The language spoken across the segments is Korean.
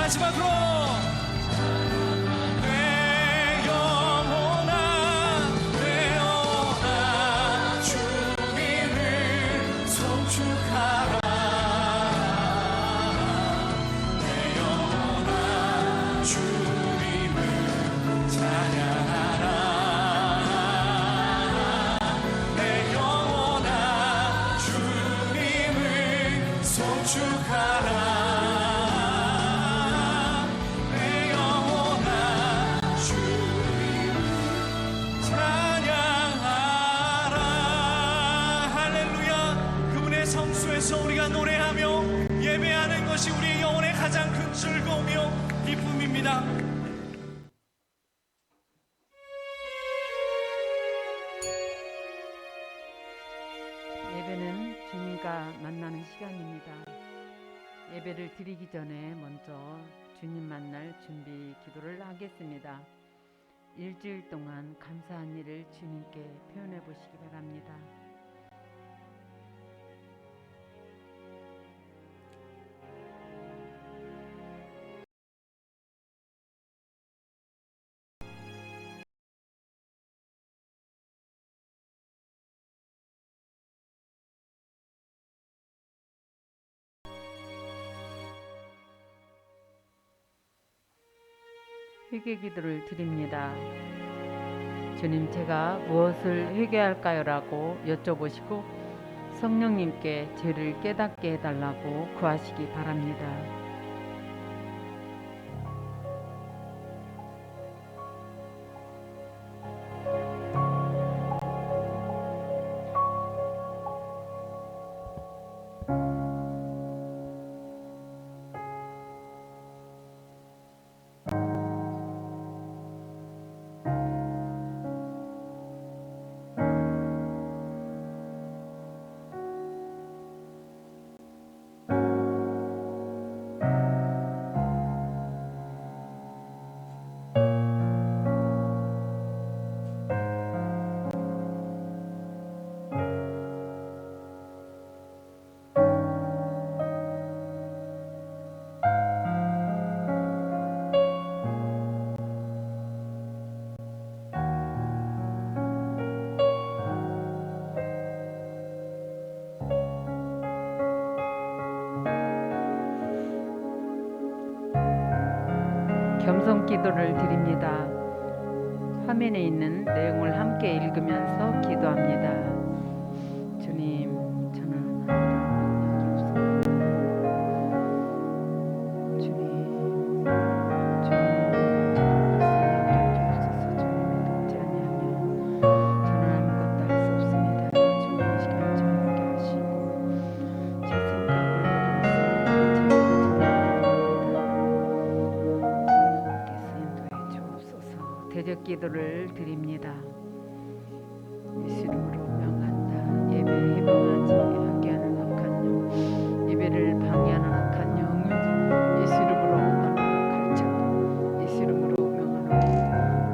마지막으로 내 영혼아 주님을 송축하라. 내 영혼아 주님을 찬양하라. 내 영혼아 주님을 송축하라. 내 영혼아 주님을 찬양하라. 할렐루야. 그분의 성수에서 우리가 노래하며 예배하는 것이 우리의 영혼의 가장 큰 즐거움이요 기쁨입니다. 예배는 주님과 만나는 시간입니다. 예배를 드리기 전에 먼저 주님 만날 준비 기도를 하겠습니다. 일주일 동안 감사한 일을 주님께 표현해 보시기 바랍니다. 회개 기도를 드립니다. 주님, 제가 무엇을 회개할까요? 라고 여쭤보시고 성령님께 죄를 깨닫게 해달라고 구하시기 바랍니다. 겸손 기도를 드립니다. 화면에 있는 내용을 함께 읽으면서 기도합니다. 주님, 저는 대적 기도를 드립니다. 예수 이름으로 명한다. 예배 해방하지 하게 하는 악한 영, 예배를 방해하는 악한 영을 예수 이름으로 떠나 갈지어다. 예수 이름으로 명하노니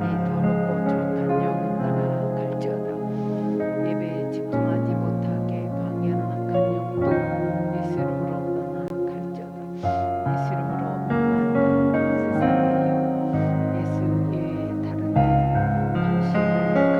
이 더럽고 추악한 영은 떠나 갈지어다. 예배에 집중하지 못하게 방해하는 악한 영도 예수 이름으로 떠나 갈지어다. 예수 이름으로 명한다. 세상의 영, 예수 외에 다른 데 관심을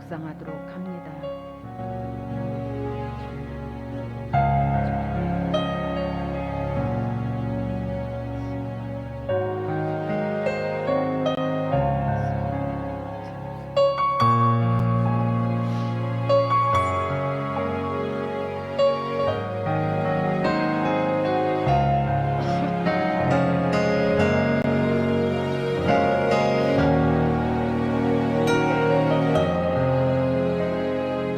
묵상하도록 합니다.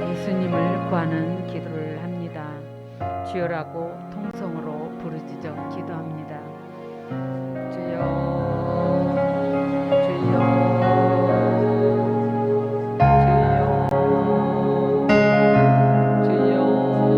예수님을 구하는 기도를 합니다. 주여라고 통성으로 부르짖어 기도합니다. 주여, 주여, 주여, 주여,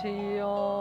주여,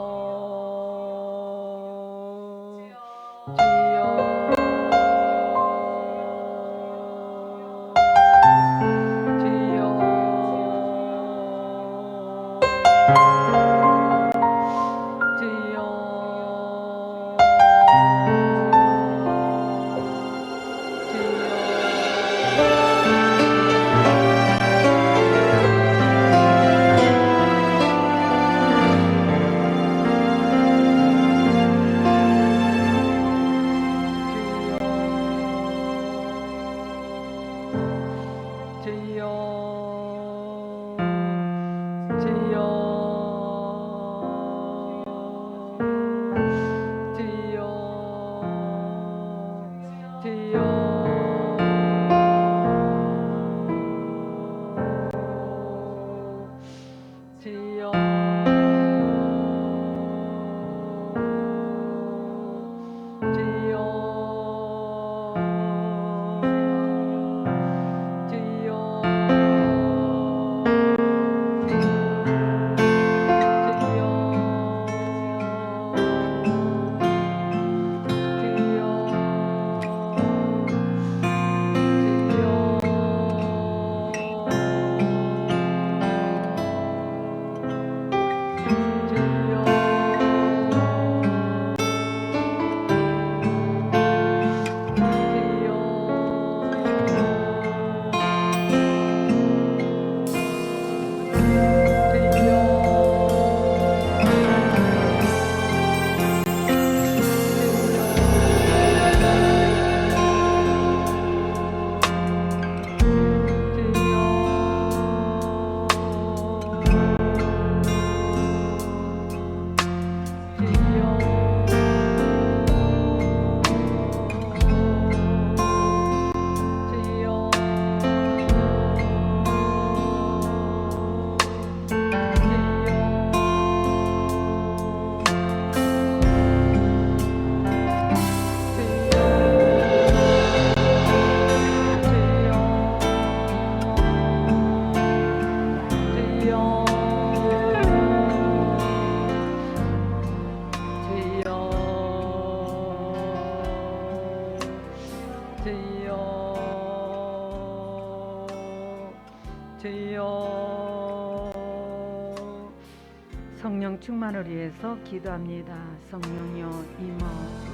성령 충만을 위해서 기도합니다. 성령여 임하소서.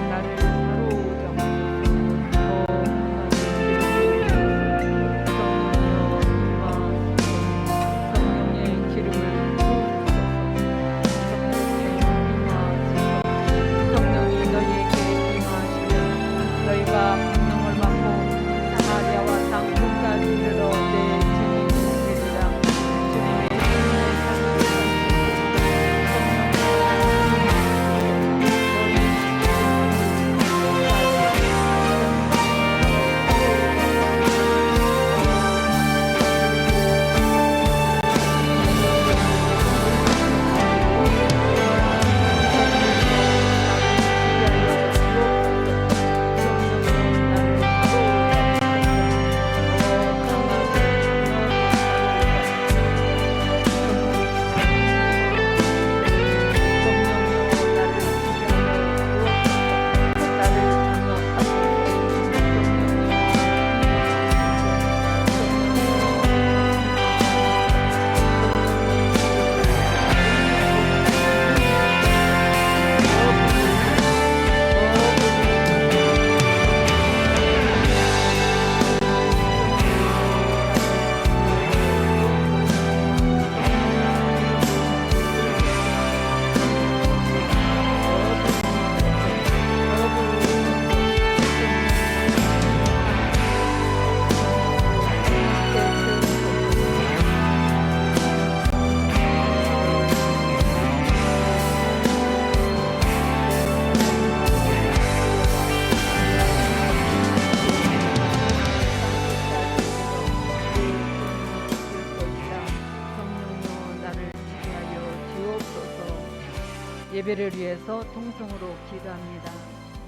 나를 성령의 기름을 성령이 너희에게 임하시면 너희가 권능을 받고 사마리아와 땅끝까지 이르러 내 주님이 되리라. 주님의 예배를 위해서 통성으로 기도합니다.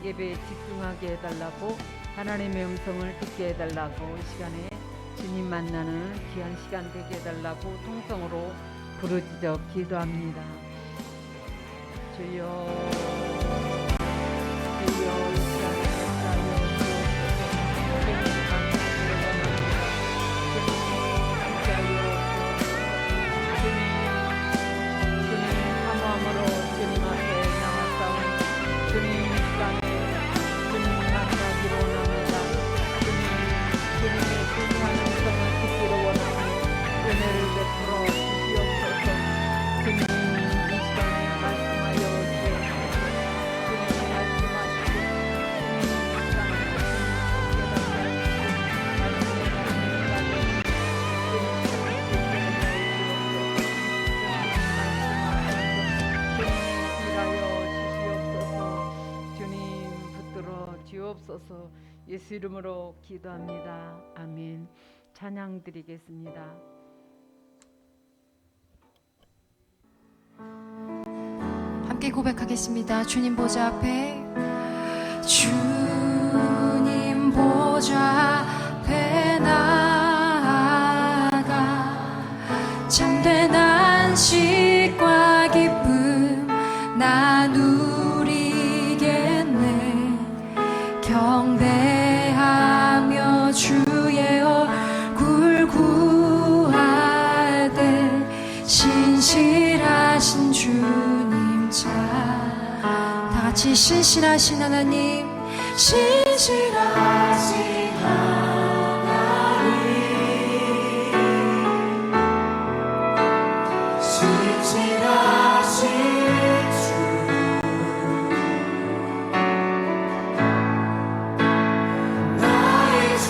예배에 집중하게 해달라고, 하나님의 음성을 듣게 해달라고, 이 시간에 주님 만나는 귀한 시간 되게 해달라고 통성으로 부르짖어 기도합니다. 주여 주여 이 시간에 주옵소서. 예수 이름으로 기도합니다. 아멘. 찬양 드리겠습니다. 함께 고백하겠습니다. 주님 보좌 앞에, 주님 보좌 앞에 나아가 참된 안식과 기쁨 나누리겠네. 경배하며 주의 얼굴 구할 때 신실하신 주님 다같이 신실하신 하나님, 신실하신 하나님, 신실하신 주, 나의 주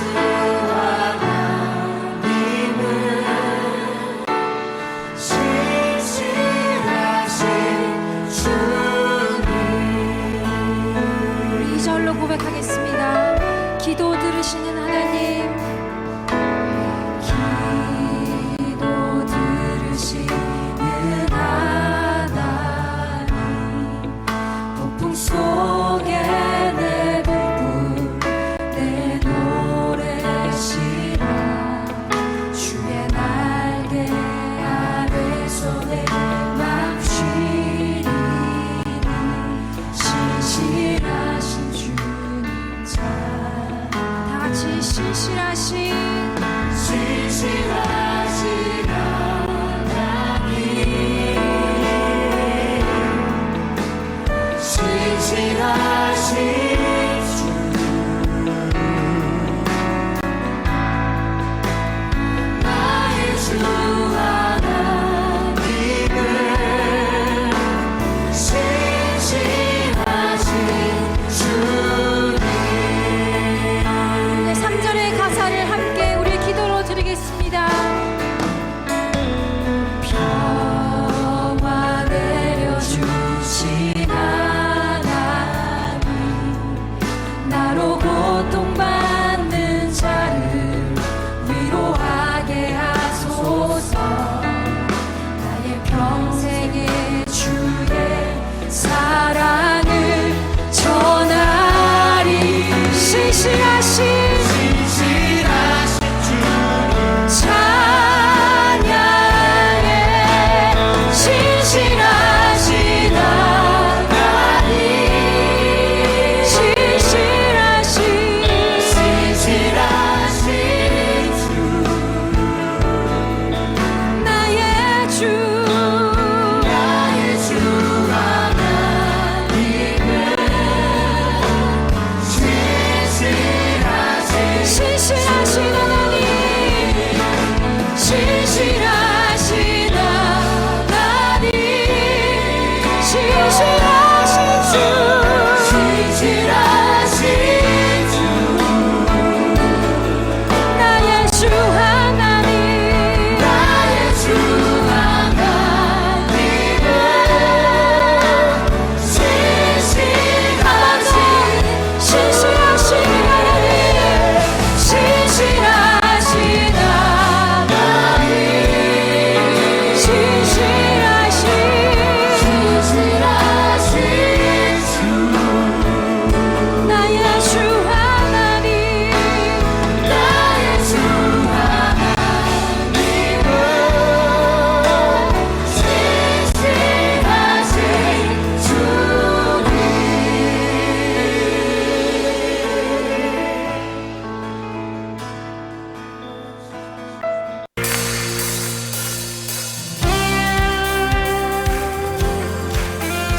하나님은 신실하신 주님. 우리 이절로 고백하겠습니다. 기도들 같이 신실하신 하나님 신실하신 주 나의 주 하나님은 신실하신 주님. 네, 3절의 가사를 함께 우리 기도로 드리겠습니다. 평화 내려주신 하나님 나로 고통받는 자를 위로하게 하소서. 나의 평생의 주의 사랑을 전하리. 신실하신 찬양해. 신실하신 하나님 신실하신 주 나의 주 하나님은 신실하신 하나님 신실하신 하나님 신실하신 주 나의 주 하나님 신실하신 하나님 신실하신 하나님 신실하신 주 나의 주 하나님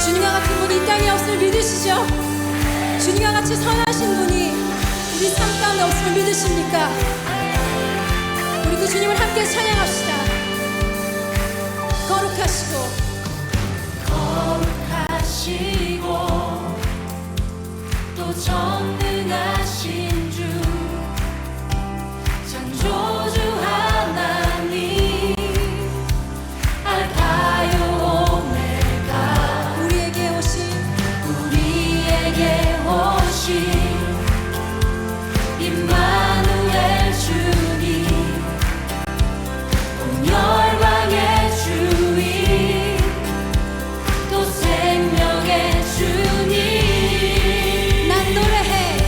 주님과 같은 분이 이 땅에 없음을 믿으시죠? 주님과 같이 선하신 분이 우리 삶 가운데 없음을 믿으십니까? 우리 그 주님을 함께 찬양합시다. 거룩하시고 또 전능하신 주 창조주 하나님 알파요 오메가 우리에게 오신 임마누엘 주님 온 열방의 주인 또 생명의 주님 난 노래해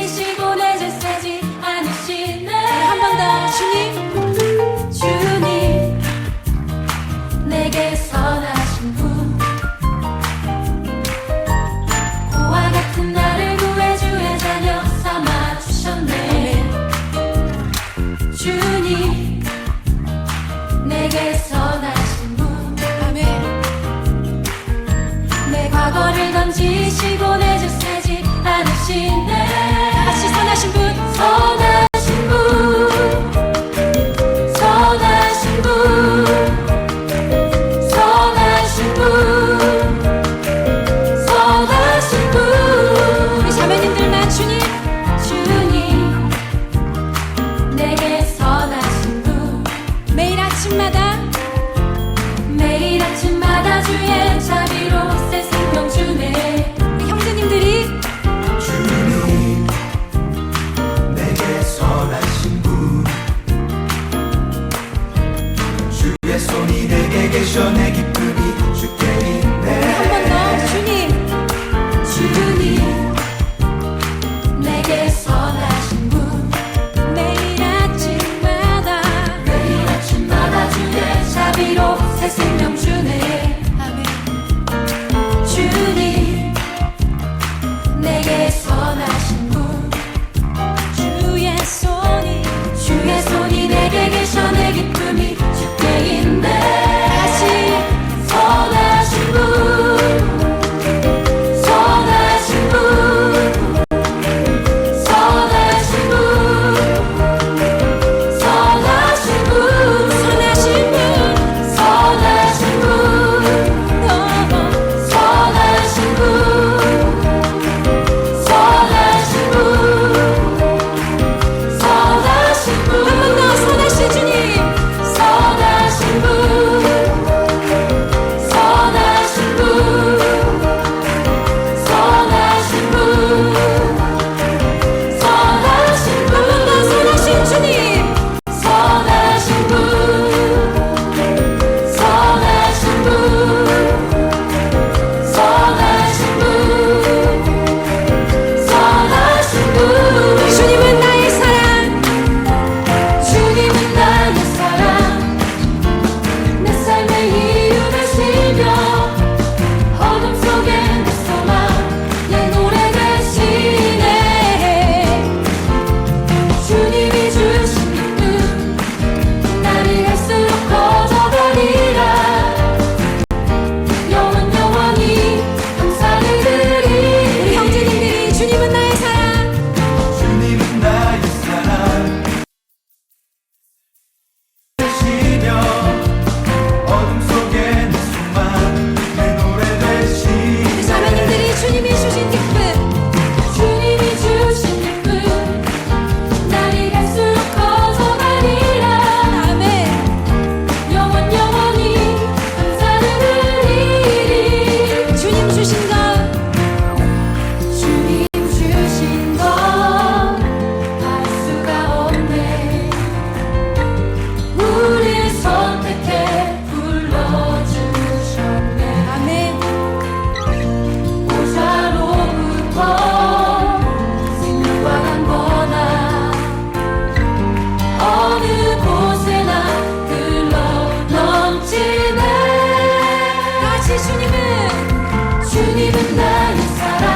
던지시고 내줄 세지 않으시네. 한 번 더. 주님 내게 선하신 분, 고와 같은 나를 구해 주의 자녀 삼아 주셨네. 주님 내게 선하신 분, 내 과거를 던지시고 내줄 세지 않으시네. 같이 선하신 분, 선하신 분, 선하신 분, 선하신 분, 선하신 분. 우리 자매님들만 주님 내게 선하신 분, 매일 아침마다 주의 자비로 새 생명 주네. 우리 형제님들이 주님 내게 선하신 분, 주의 손이 내게 계셔 내 기쁨이 주께 있네. 한 번 더. 주님 내게 선하신 분, 매일 아침마다 주의 자비로 새 생명 주네. 주님 내게 선하신 분, 주의 손이 내게 계셔 내 기쁨이 주께 있네. 다시 선하신 분, 선하신 분, 선하신 분, 선하신 분, 선하신 분, 선하신 분, 선하신 분, 선하신 분, 선하신 분. 한 번 더. 선하신 주님, 선하신 분, 선하신 분, 선하신 분, 선하신 분. 한 번 더. 선하신 주님, 선하신 분, 선하신 분, 선하신 분, 선하신 분. 주님은 나의 사랑, 주님은 나의 사랑, 내 삶의 이유 되시며 어둠 속에 내 소망 내 노래 되시네. 주님이 주신 기쁨 날이 갈수록 커져가리라. 영원히 감사를 드리리. 우리 형제님들이 주님은 나의 사랑, 주님은 나의 사랑 되시며 어둠 속에 내 소망 내 노래 되시네. 우리 자매님들이 주님이 주신 기쁨, 주님이 주신 기쁨 날이 갈수록 커져가리라. 아멘. 영원히 감사를 드리리. 주님 주신 것, 주님 주신 것 알 수가 없네. 우릴 선택해 불러주셨네. 아멘. 보좌로부터 생명과 강건함 어느 곳에나 흘러 넘치네. 다시 주님은 나의 사랑,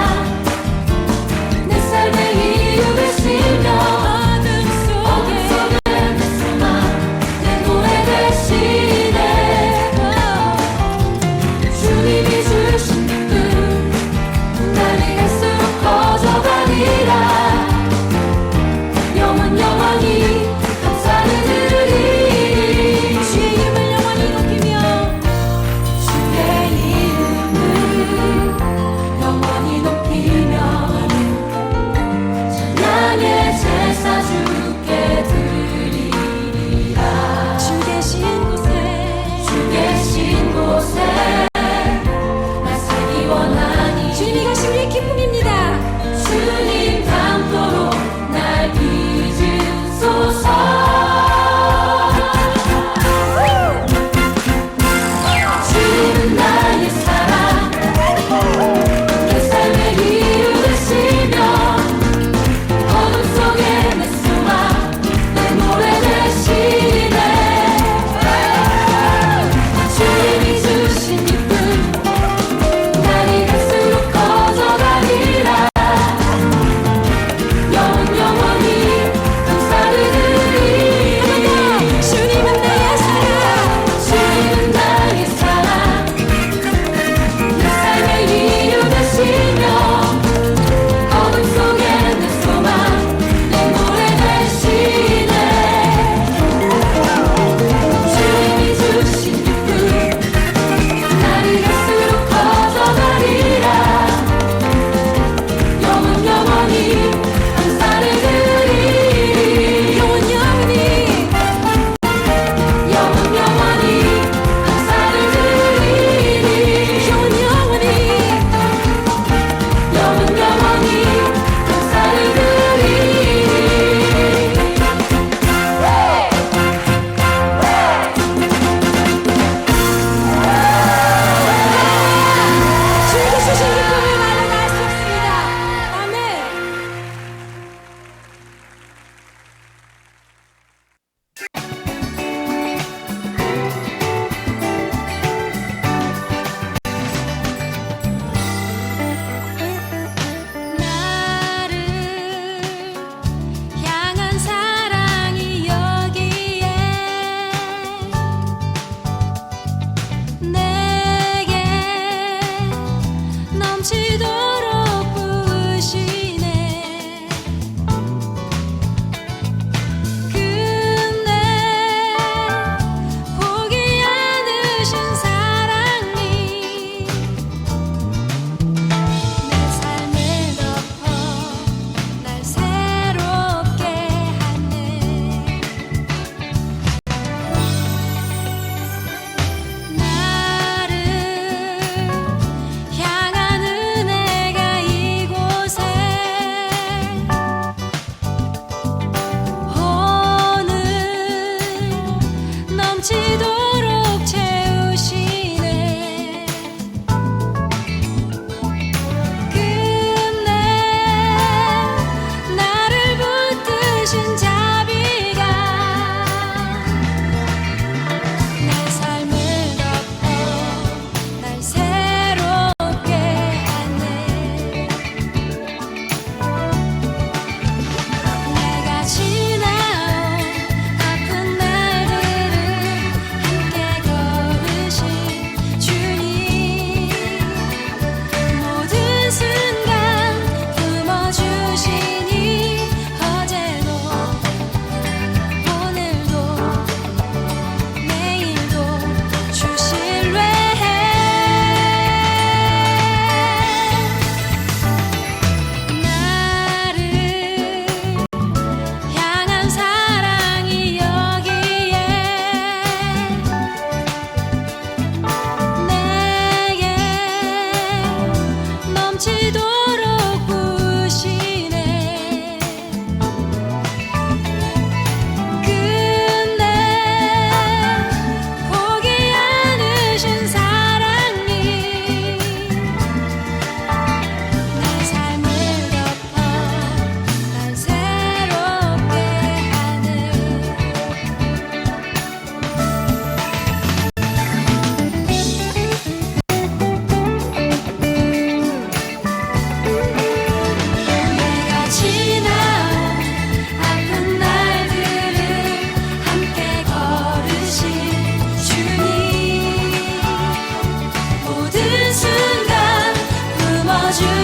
내 삶의 이유 되시며 어둠 속에 내 소망 내 노래 되시네. 주님이 주신 기쁨 날이 갈수록 커져가리라. 영원히 감사를 드리리. 주의 이름을 영원히 높이며 주의 이름을 영원히 높이며 찬양의 제사 주께 드리리라. 주 계신 곳에 날 살기 원하니. 주님이 가신 우리의 기쁨입니다. 주님 닮도록 날 빚으소서. 주님은 나의 사랑, 내 삶의 이유 되시며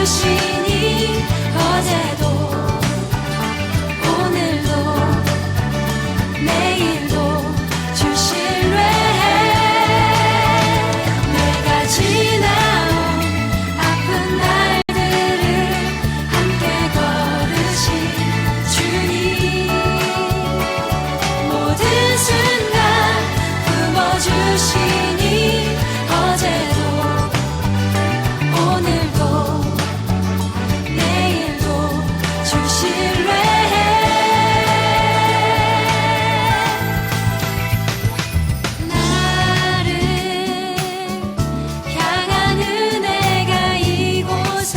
주시니 어제도 오늘도 내일도 주실래. 내가 지나온 아픈 날들을 함께 걸으신 주님, 모든 순간 품어주시니 어제도 오늘도 내일도 주실래. 나를 향한 은혜가 이곳에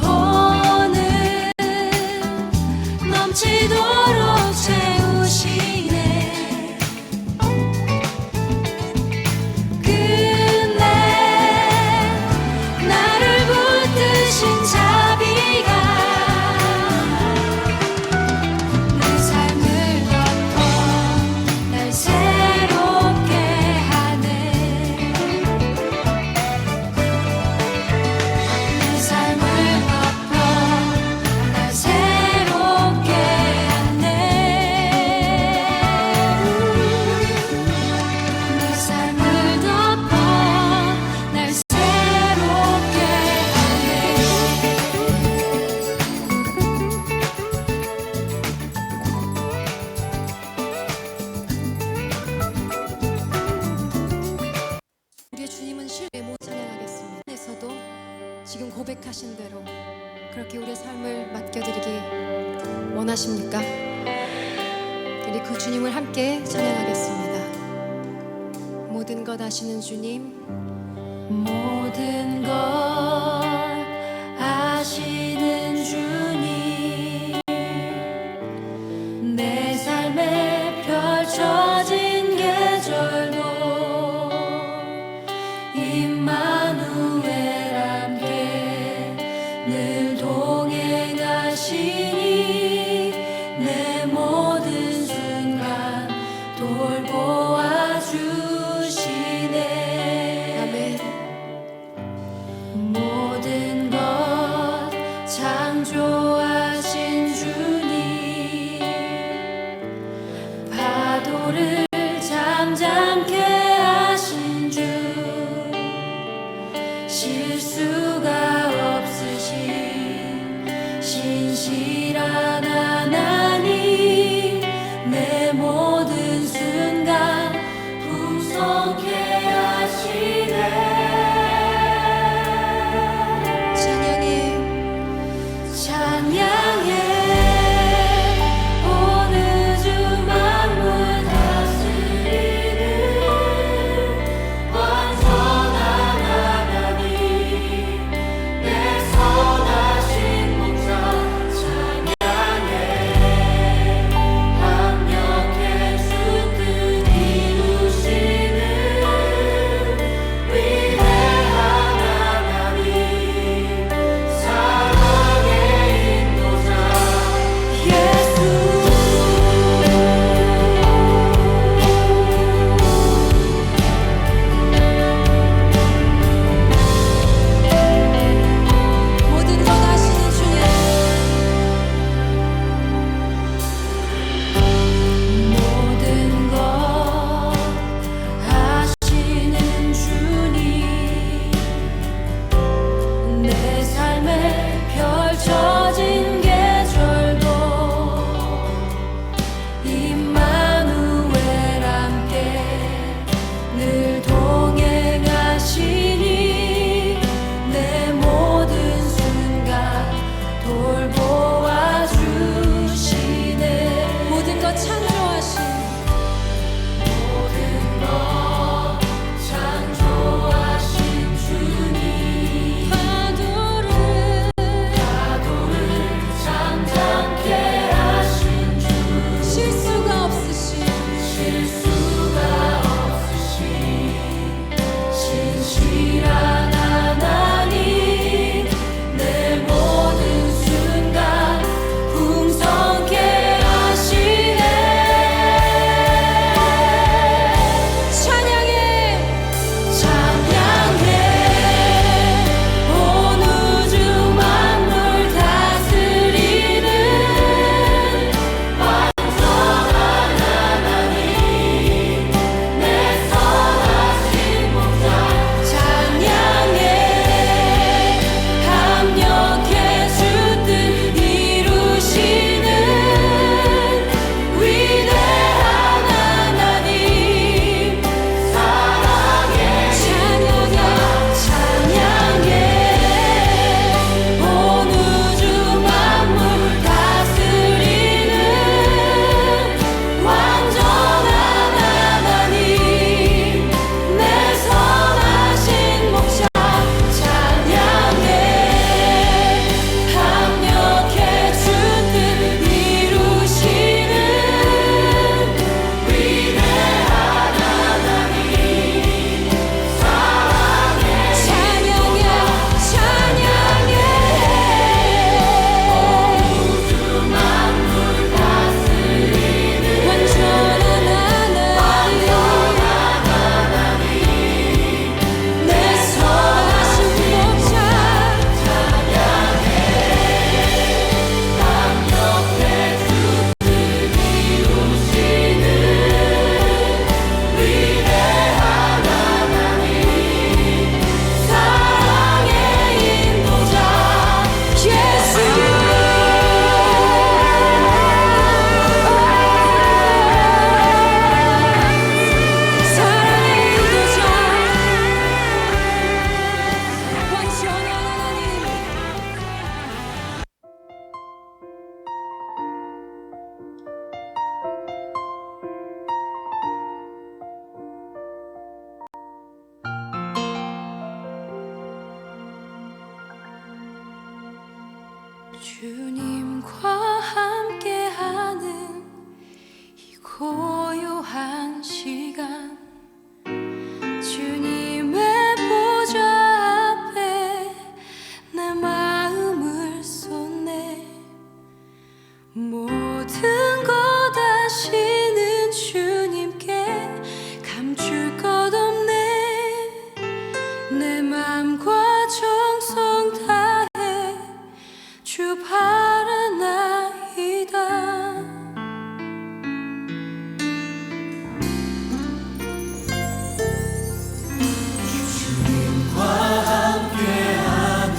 오늘 넘치도록 채우시네. 끝내 나를 붙드신 자비가 내 삶을 덮어 날 새롭게 하네. 내 삶을 덮어 날 새롭게 하네. 내 삶을 덮어 날 새롭게 하네. 우리의 주님은 실내 못 찬양하겠습니다. 에서도 지금 고백하신 대로 그렇게 우리의 삶을 맡겨드리기 원하십니까? 우리 그 주님을 함께 찬양하겠습니다. 모든 것 아시는 주님, 모든 것 아시는 주님, 내 삶에 펼쳐진 계절도 임마누엘 함께 늘 동행하시니 내 모든 순간 돌보아 주시네. 아멘. 모든 것 창조하신 주님, 파도를 잠잠케 하신 주, 실수가 없으신 신실한 하나님, 내 모든 순간 주님과 함께하는 이 고요한 시간, 주님의 보좌 앞에 내 마음을 쏟네. 모든 것 아시는 주님께 감출 것 없네. 내 맘과 정성 다해 주 바라나이다. 주님과 함께하는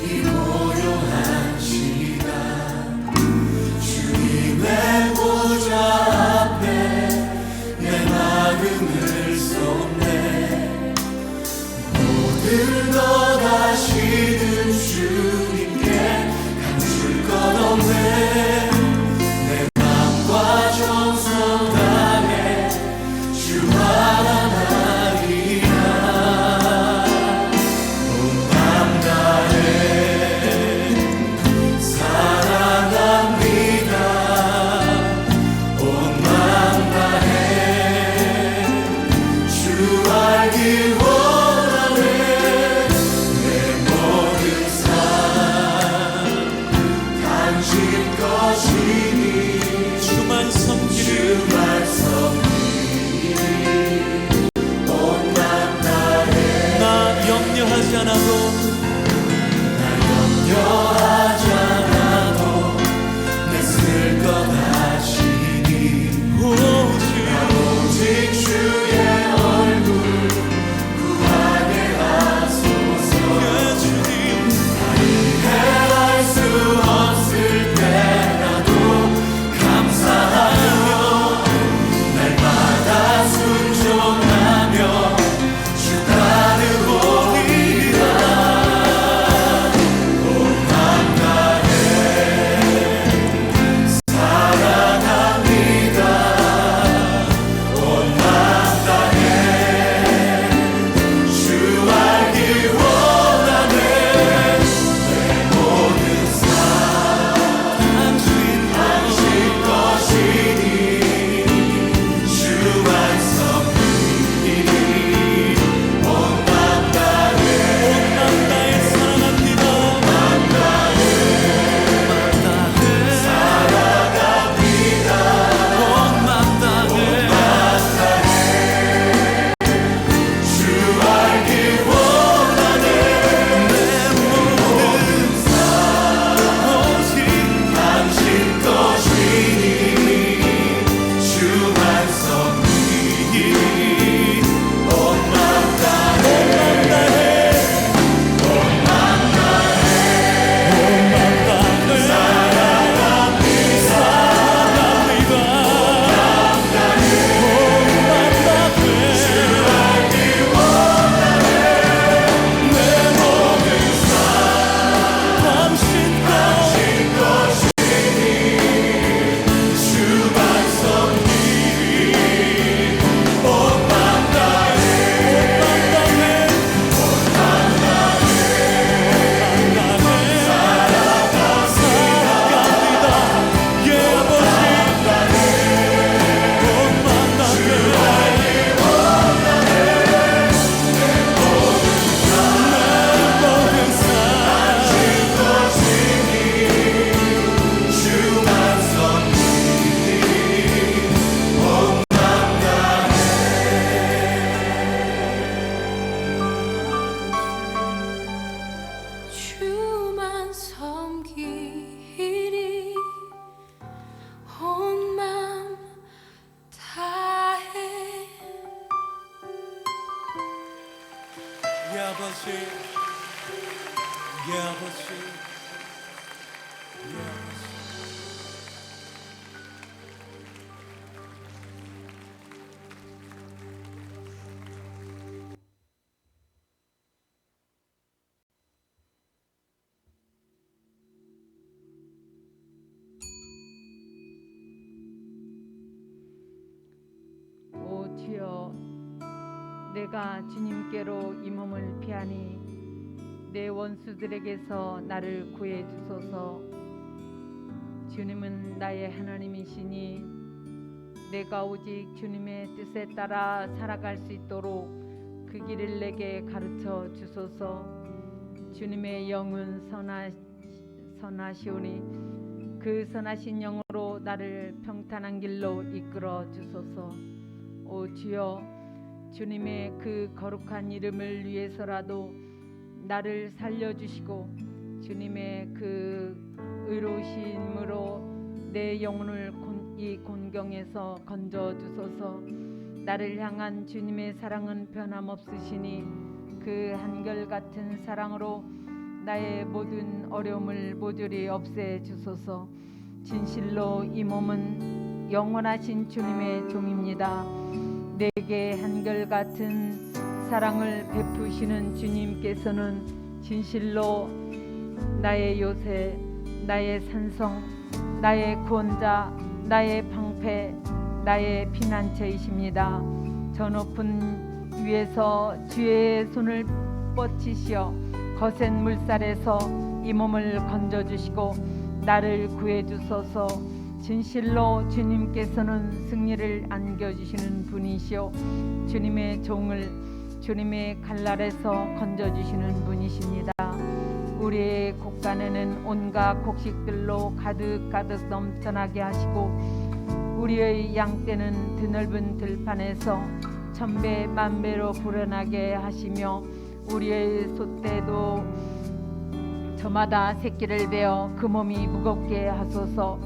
이 고요한 시간, 주님의 보좌 앞에 내 마음을 쏟네. 모든 것 아시는 주님께 감출 것 없네. 내 맘과 정성 다해 주 하나나이다. 온 맘 다해 사랑합니다. 온 맘 다해 주 알기 원하네. 내 모든 삶 당신 것이니 주만 섬기리 온 맘 다해 나 염려하지 않아도 염려하지 않아도 내 쓸 것 아시니 오직 주의 얼굴 구하게 하소서. 주님 이해할 수 없을 때라도 감사하며 날마다 순종하며 주 따르오리라. 온 맘 다해 사랑합니다. 온 맘 다해 주 알기 원하네. 내 모든 삶 당신 것이니 주만 섬기리. 온 맘 다해 나의 사랑합니다 사랑합니다. 온 맘 다해 주 알기 원하네. 내 모든 삶 당신 것이니 주만 섬기리. 온 맘 다해 주만 섬기리. 온 맘 다해. 예 아버지 예 아버지 예 아버지 오 주여, 내가 주님께로 이 몸을 피하니 내 원수들에게서 나를 구해 주소서. 주님은 나의 하나님이시니 내가 오직 주님의 뜻에 따라 살아갈 수 있도록 그 길을 내게 가르쳐 주소서. 주님의 영은 선하시오니 그 선하신 영으로 나를 평탄한 길로 이끌어 주소서. 오 주여, 주님의 그 거룩한 이름을 위해서라도 나를 살려주시고 주님의 그 의로우심으로 내 영혼을 이 곤경에서 건져 주소서. 나를 향한 주님의 사랑은 변함없으시니 그 한결같은 사랑으로 나의 모든 어려움을 모조리 없애 주소서. 진실로 이 몸은 영원하신 주님의 종입니다. 내게 한결같은 사랑을 베푸시는 주님께서는 진실로 나의 요새, 나의 산성, 나의 구원자, 나의 방패, 나의 피난처이십니다. 저 높은 위에서 주의 손을 뻗치시어 거센 물살에서 이 몸을 건져주시고 나를 구해주소서. 진실로 주님께서는 승리를 안겨주시는 분이시오. 주님의 종을 주님의 칼날에서 건져주시는 분이십니다. 우리의 곳간에는 온갖 곡식들로 가득가득 넘쳐나게 하시고 우리의 양떼는 드넓은 들판에서 천배 만배로 불어나게 하시며 우리의 소떼도 저마다 새끼를 베어 그 몸이 무겁게 하소서.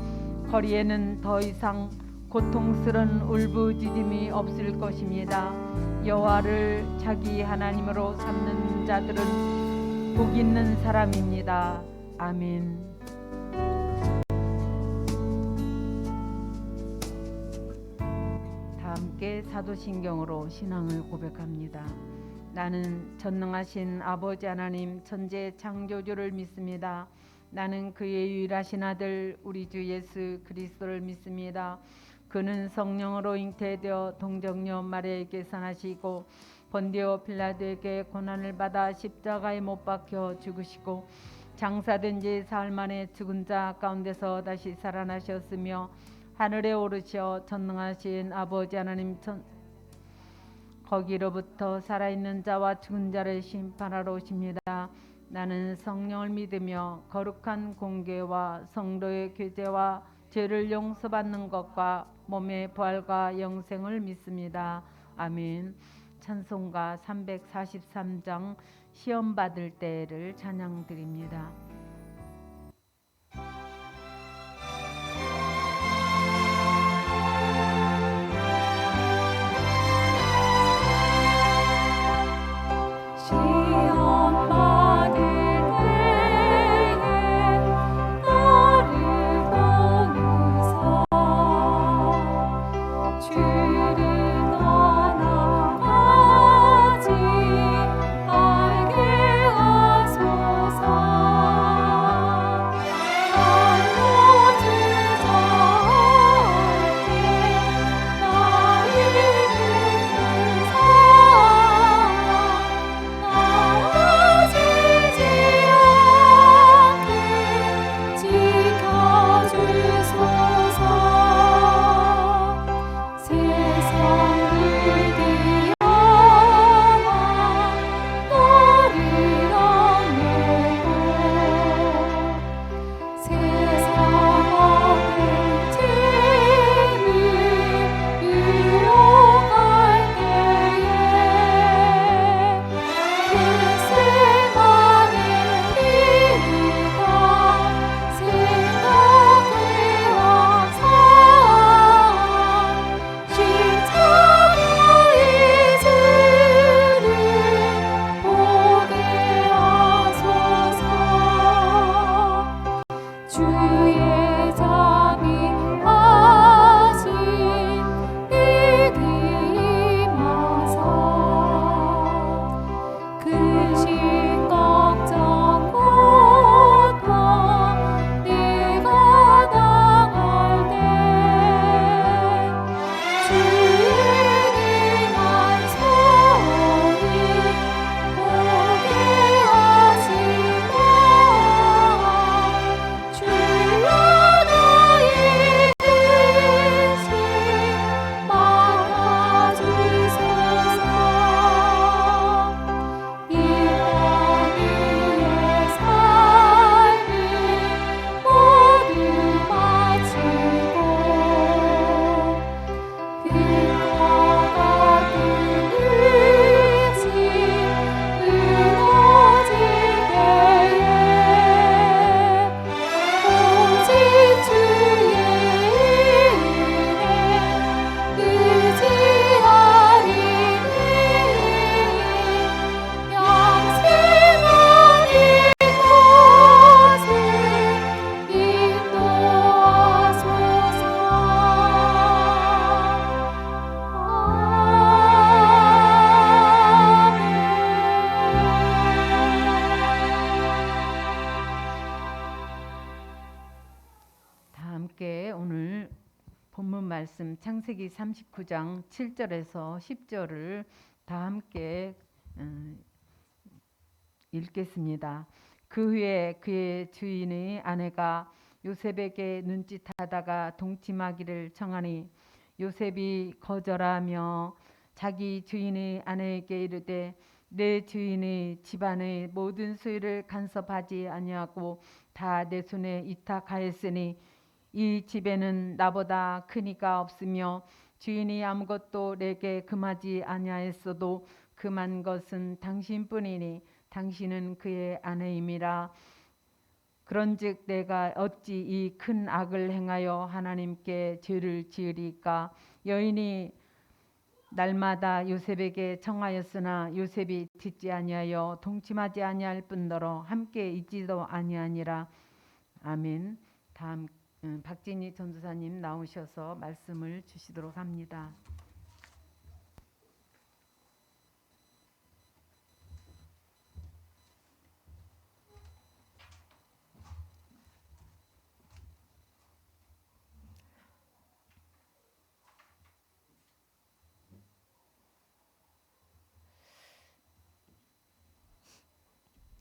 거리에는 더 이상 고통스러운 울부짖음이 없을 것입니다. 여호와를 자기 하나님으로 삼는 자들은 복 있는 사람입니다. 아멘. 다 함께 사도신경으로 신앙을 고백합니다. 나는 전능하신 아버지 하나님 천재 창조주를 믿습니다. 나는 그의 유일하신 아들 우리 주 예수 그리스도를 믿습니다. 그는 성령으로 잉태되어 동정녀 마리아에게 산하시고 본디오 빌라도에게 고난을 받아 십자가에 못 박혀 죽으시고 장사된 지 사흘 만에 죽은 자 가운데서 다시 살아나셨으며 하늘에 오르셔 전능하신 아버지 하나님 거기로부터 살아있는 자와 죽은 자를 심판하러 오십니다. 나는 성령을 믿으며 거룩한 공개와 성도의 교제와 죄를 용서받는 것과 몸의 부활과 영생을 믿습니다. 아멘. 찬송가 343장 시험 받을 때를 찬양드립니다. 알게 하소서. 본문 말씀 창세기 39장 7절에서 10절을 다 함께 읽겠습니다. 그 후에 그의 주인의 아내가 요셉에게 눈짓하다가 동침하기를 청하니 요셉이 거절하며 자기 주인의 아내에게 이르되 내 주인의 집안의 모든 소유를 간섭하지 아니하고 다 내 손에 위탁하였으니 이 집에는 나보다 큰 이가 없으며 주인이 아무것도 내게 금하지 아니하였어도 금한 것은 당신뿐이니 당신은 그의 아내임이라. 그런즉 내가 어찌 이 큰 악을 행하여 하나님께 죄를 지으리까. 여인이 날마다 요셉에게 청하였으나 요셉이 듣지 아니하여 동침하지 아니할 뿐더러 함께 있지도 아니하니라. 아멘. 다음 박진희 전도사님 나오셔서 말씀을 주시도록 합니다.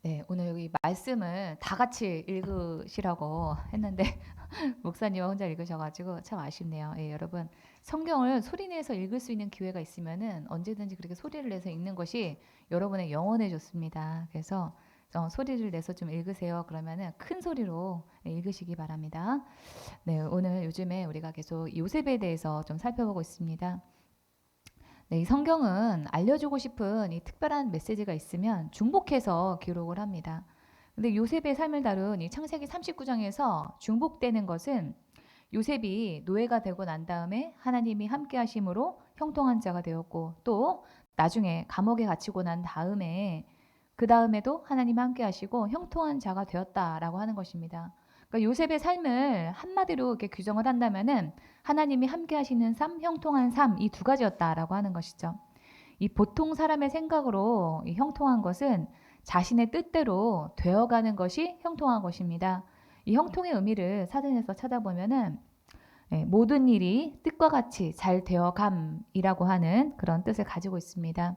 네, 오늘 여기 말씀을 다 같이 읽으시라고 했는데 목사님은 혼자 읽으셔가지고 참 아쉽네요. 예, 여러분 성경을 소리내서 읽을 수 있는 기회가 있으면은 언제든지 그렇게 소리를 내서 읽는 것이 여러분의 영혼에 좋습니다. 그래서 소리를 내서 좀 읽으세요. 그러면은 큰 소리로 읽으시기 바랍니다. 네, 오늘 요즘에 우리가 계속 요셉에 대해서 좀 살펴보고 있습니다. 네, 이 성경은 알려주고 싶은 이 특별한 메시지가 있으면 중복해서 기록을 합니다. 근데 요셉의 삶을 다룬 이 창세기 39장에서 중복되는 것은 요셉이 노예가 되고 난 다음에 하나님이 함께 하심으로 형통한 자가 되었고, 또 나중에 감옥에 갇히고 난 다음에 그 다음에도 하나님 함께 하시고 형통한 자가 되었다라고 하는 것입니다. 그러니까 요셉의 삶을 한마디로 이렇게 규정을 한다면은 하나님이 함께 하시는 삶, 형통한 삶, 이 두 가지였다라고 하는 것이죠. 이 보통 사람의 생각으로 이 형통한 것은 자신의 뜻대로 되어가는 것이 형통한 것입니다. 이 형통의 의미를 사전에서 찾아보면은 모든 일이 뜻과 같이 잘 되어감이라고 하는 그런 뜻을 가지고 있습니다.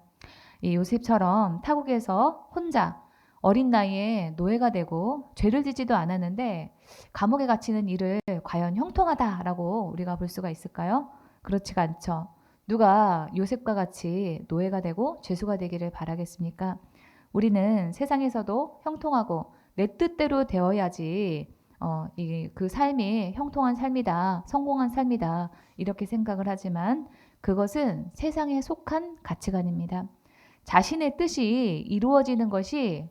이 요셉처럼 타국에서 혼자 어린 나이에 노예가 되고 죄를 지지도 않았는데 감옥에 갇히는 일을 과연 형통하다라고 우리가 볼 수가 있을까요? 그렇지가 않죠. 누가 요셉과 같이 노예가 되고 죄수가 되기를 바라겠습니까? 우리는 세상에서도 형통하고 내 뜻대로 되어야지 그 삶이 형통한 삶이다, 성공한 삶이다 이렇게 생각을 하지만 그것은 세상에 속한 가치관입니다. 자신의 뜻이 이루어지는 것이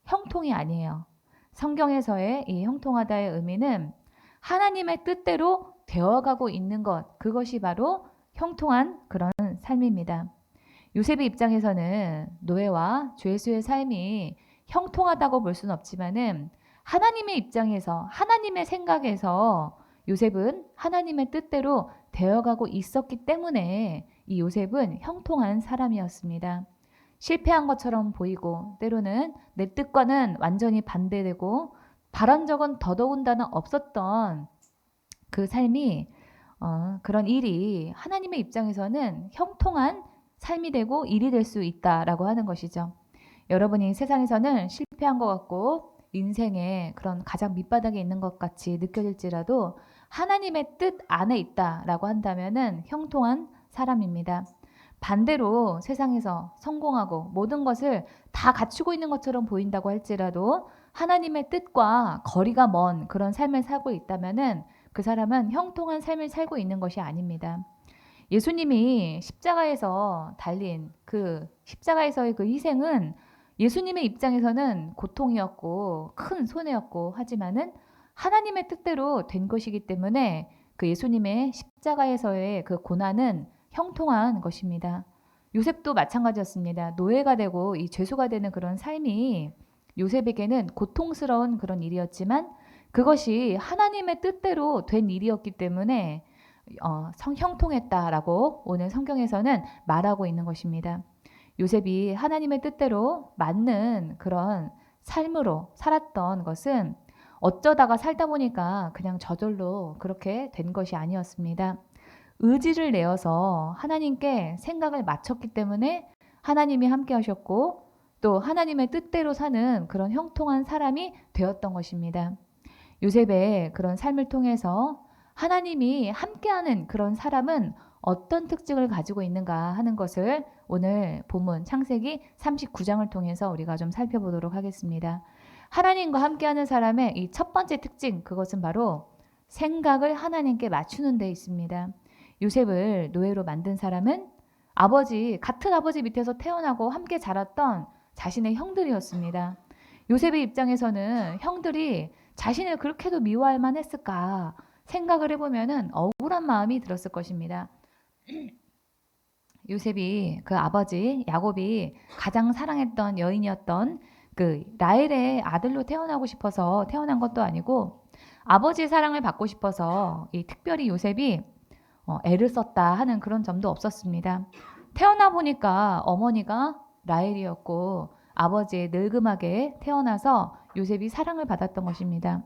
형통이 아니에요. 성경에서의 이 형통하다의 의미는 하나님의 뜻대로 되어가고 있는 것, 그것이 바로 형통한 그런 삶입니다. 요셉의 입장에서는 노예와 죄수의 삶이 형통하다고 볼 수는 없지만은 하나님의 입장에서, 하나님의 생각에서 요셉은 하나님의 뜻대로 되어가고 있었기 때문에 이 요셉은 형통한 사람이었습니다. 실패한 것처럼 보이고 때로는 내 뜻과는 완전히 반대되고 바란 적은 더더군다나 없었던 그 삶이 그런 일이 하나님의 입장에서는 형통한 삶이 되고 일이 될 수 있다라고 하는 것이죠. 여러분이 세상에서는 실패한 것 같고 인생의 그런 가장 밑바닥에 있는 것 같이 느껴질지라도 하나님의 뜻 안에 있다라고 한다면은 형통한 사람입니다. 반대로 세상에서 성공하고 모든 것을 다 갖추고 있는 것처럼 보인다고 할지라도 하나님의 뜻과 거리가 먼 그런 삶을 살고 있다면은 그 사람은 형통한 삶을 살고 있는 것이 아닙니다. 예수님이 십자가에서 달린 그 십자가에서의 그 희생은 예수님의 입장에서는 고통이었고 큰 손해였고 하지만은 하나님의 뜻대로 된 것이기 때문에 그 예수님의 십자가에서의 그 고난은 형통한 것입니다. 요셉도 마찬가지였습니다. 노예가 되고 이 죄수가 되는 그런 삶이 요셉에게는 고통스러운 그런 일이었지만 그것이 하나님의 뜻대로 된 일이었기 때문에 형통했다라고 오늘 성경에서는 말하고 있는 것입니다. 요셉이 하나님의 뜻대로 맞는 그런 삶으로 살았던 것은 어쩌다가 살다 보니까 그냥 저절로 그렇게 된 것이 아니었습니다. 의지를 내어서 하나님께 생각을 맞췄기 때문에 하나님이 함께 하셨고 또 하나님의 뜻대로 사는 그런 형통한 사람이 되었던 것입니다. 요셉의 그런 삶을 통해서 하나님이 함께하는 그런 사람은 어떤 특징을 가지고 있는가 하는 것을 오늘 본문 창세기 39장을 통해서 우리가 좀 살펴보도록 하겠습니다. 하나님과 함께하는 사람의 이 첫 번째 특징, 그것은 바로 생각을 하나님께 맞추는 데 있습니다. 요셉을 노예로 만든 사람은 같은 아버지 밑에서 태어나고 함께 자랐던 자신의 형들이었습니다. 요셉의 입장에서는 형들이 자신을 그렇게도 미워할 만했을까 생각을 해보면은 억울한 마음이 들었을 것입니다. 요셉이 그 아버지 야곱이 가장 사랑했던 여인이었던 그 라헬의 아들로 태어나고 싶어서 태어난 것도 아니고 아버지의 사랑을 받고 싶어서 특별히 요셉이 애를 썼다 하는 그런 점도 없었습니다. 태어나 보니까 어머니가 라헬이었고 아버지의 늙음하게 태어나서 요셉이 사랑을 받았던 것입니다.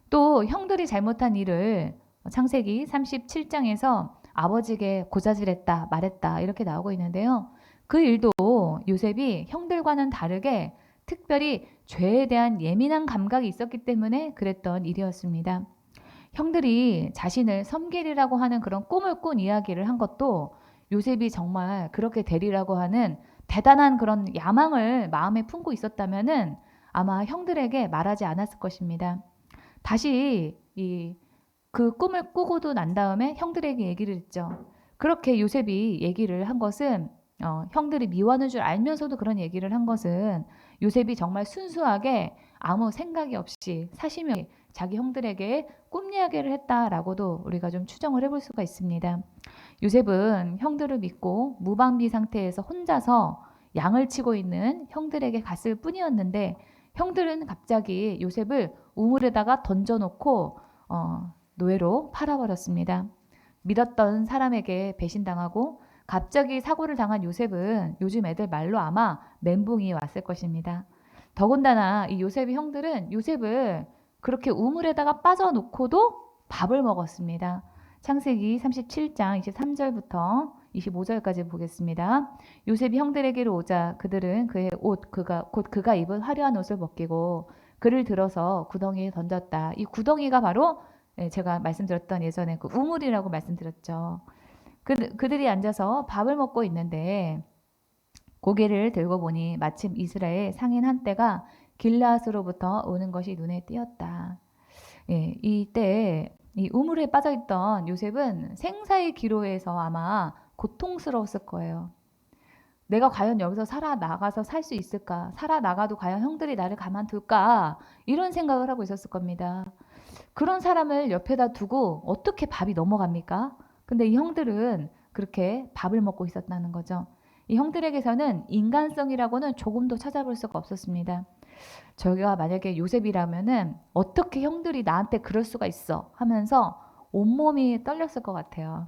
또 형들이 잘못한 일을 창세기 37장에서 아버지에게 고자질했다 말했다 이렇게 나오고 있는데요. 그 일도 요셉이 형들과는 다르게 특별히 죄에 대한 예민한 감각이 있었기 때문에 그랬던 일이었습니다. 형들이 자신을 섬기리라고 하는 그런 꿈을 꾼 이야기를 한 것도 요셉이 정말 그렇게 되리라고 하는 대단한 그런 야망을 마음에 품고 있었다면은 아마 형들에게 말하지 않았을 것입니다. 다시 그 꿈을 꾸고도 난 다음에 형들에게 얘기를 했죠. 그렇게 요셉이 얘기를 한 것은 형들이 미워하는 줄 알면서도 그런 얘기를 한 것은 요셉이 정말 순수하게 아무 생각이 없이 사심이 없이 자기 형들에게 꿈 이야기를 했다라고도 우리가 좀 추정을 해볼 수가 있습니다. 요셉은 형들을 믿고 무방비 상태에서 혼자서 양을 치고 있는 형들에게 갔을 뿐이었는데 형들은 갑자기 요셉을 우물에다가 던져놓고 노예로 팔아버렸습니다. 믿었던 사람에게 배신당하고 갑자기 사고를 당한 요셉은 요즘 애들 말로 아마 멘붕이 왔을 것입니다. 더군다나 이 요셉의 형들은 요셉을 그렇게 우물에다가 빠져놓고도 밥을 먹었습니다. 창세기 37장 23절부터 25절까지 보겠습니다. 요셉이 형들에게로 오자 그들은 그의 그가 입은 화려한 옷을 벗기고 그를 들어서 구덩이에 던졌다. 이 구덩이가 바로 제가 말씀드렸던 예전에 그 우물이라고 말씀드렸죠. 그들이 앉아서 밥을 먹고 있는데 고개를 들고 보니 마침 이스라엘 상인 한떼가 길르앗으로부터 오는 것이 눈에 띄었다. 이때 이 우물에 빠져있던 요셉은 생사의 기로에서 아마 고통스러웠을 거예요. 내가 과연 여기서 살아나가서 살 수 있을까? 살아나가도 과연 형들이 나를 가만둘까? 이런 생각을 하고 있었을 겁니다. 그런 사람을 옆에다 두고 어떻게 밥이 넘어갑니까? 근데 이 형들은 그렇게 밥을 먹고 있었다는 거죠. 이 형들에게서는 인간성이라고는 조금도 찾아볼 수가 없었습니다. 저희가 만약에 요셉이라면은 어떻게 형들이 나한테 그럴 수가 있어 하면서 온몸이 떨렸을 것 같아요.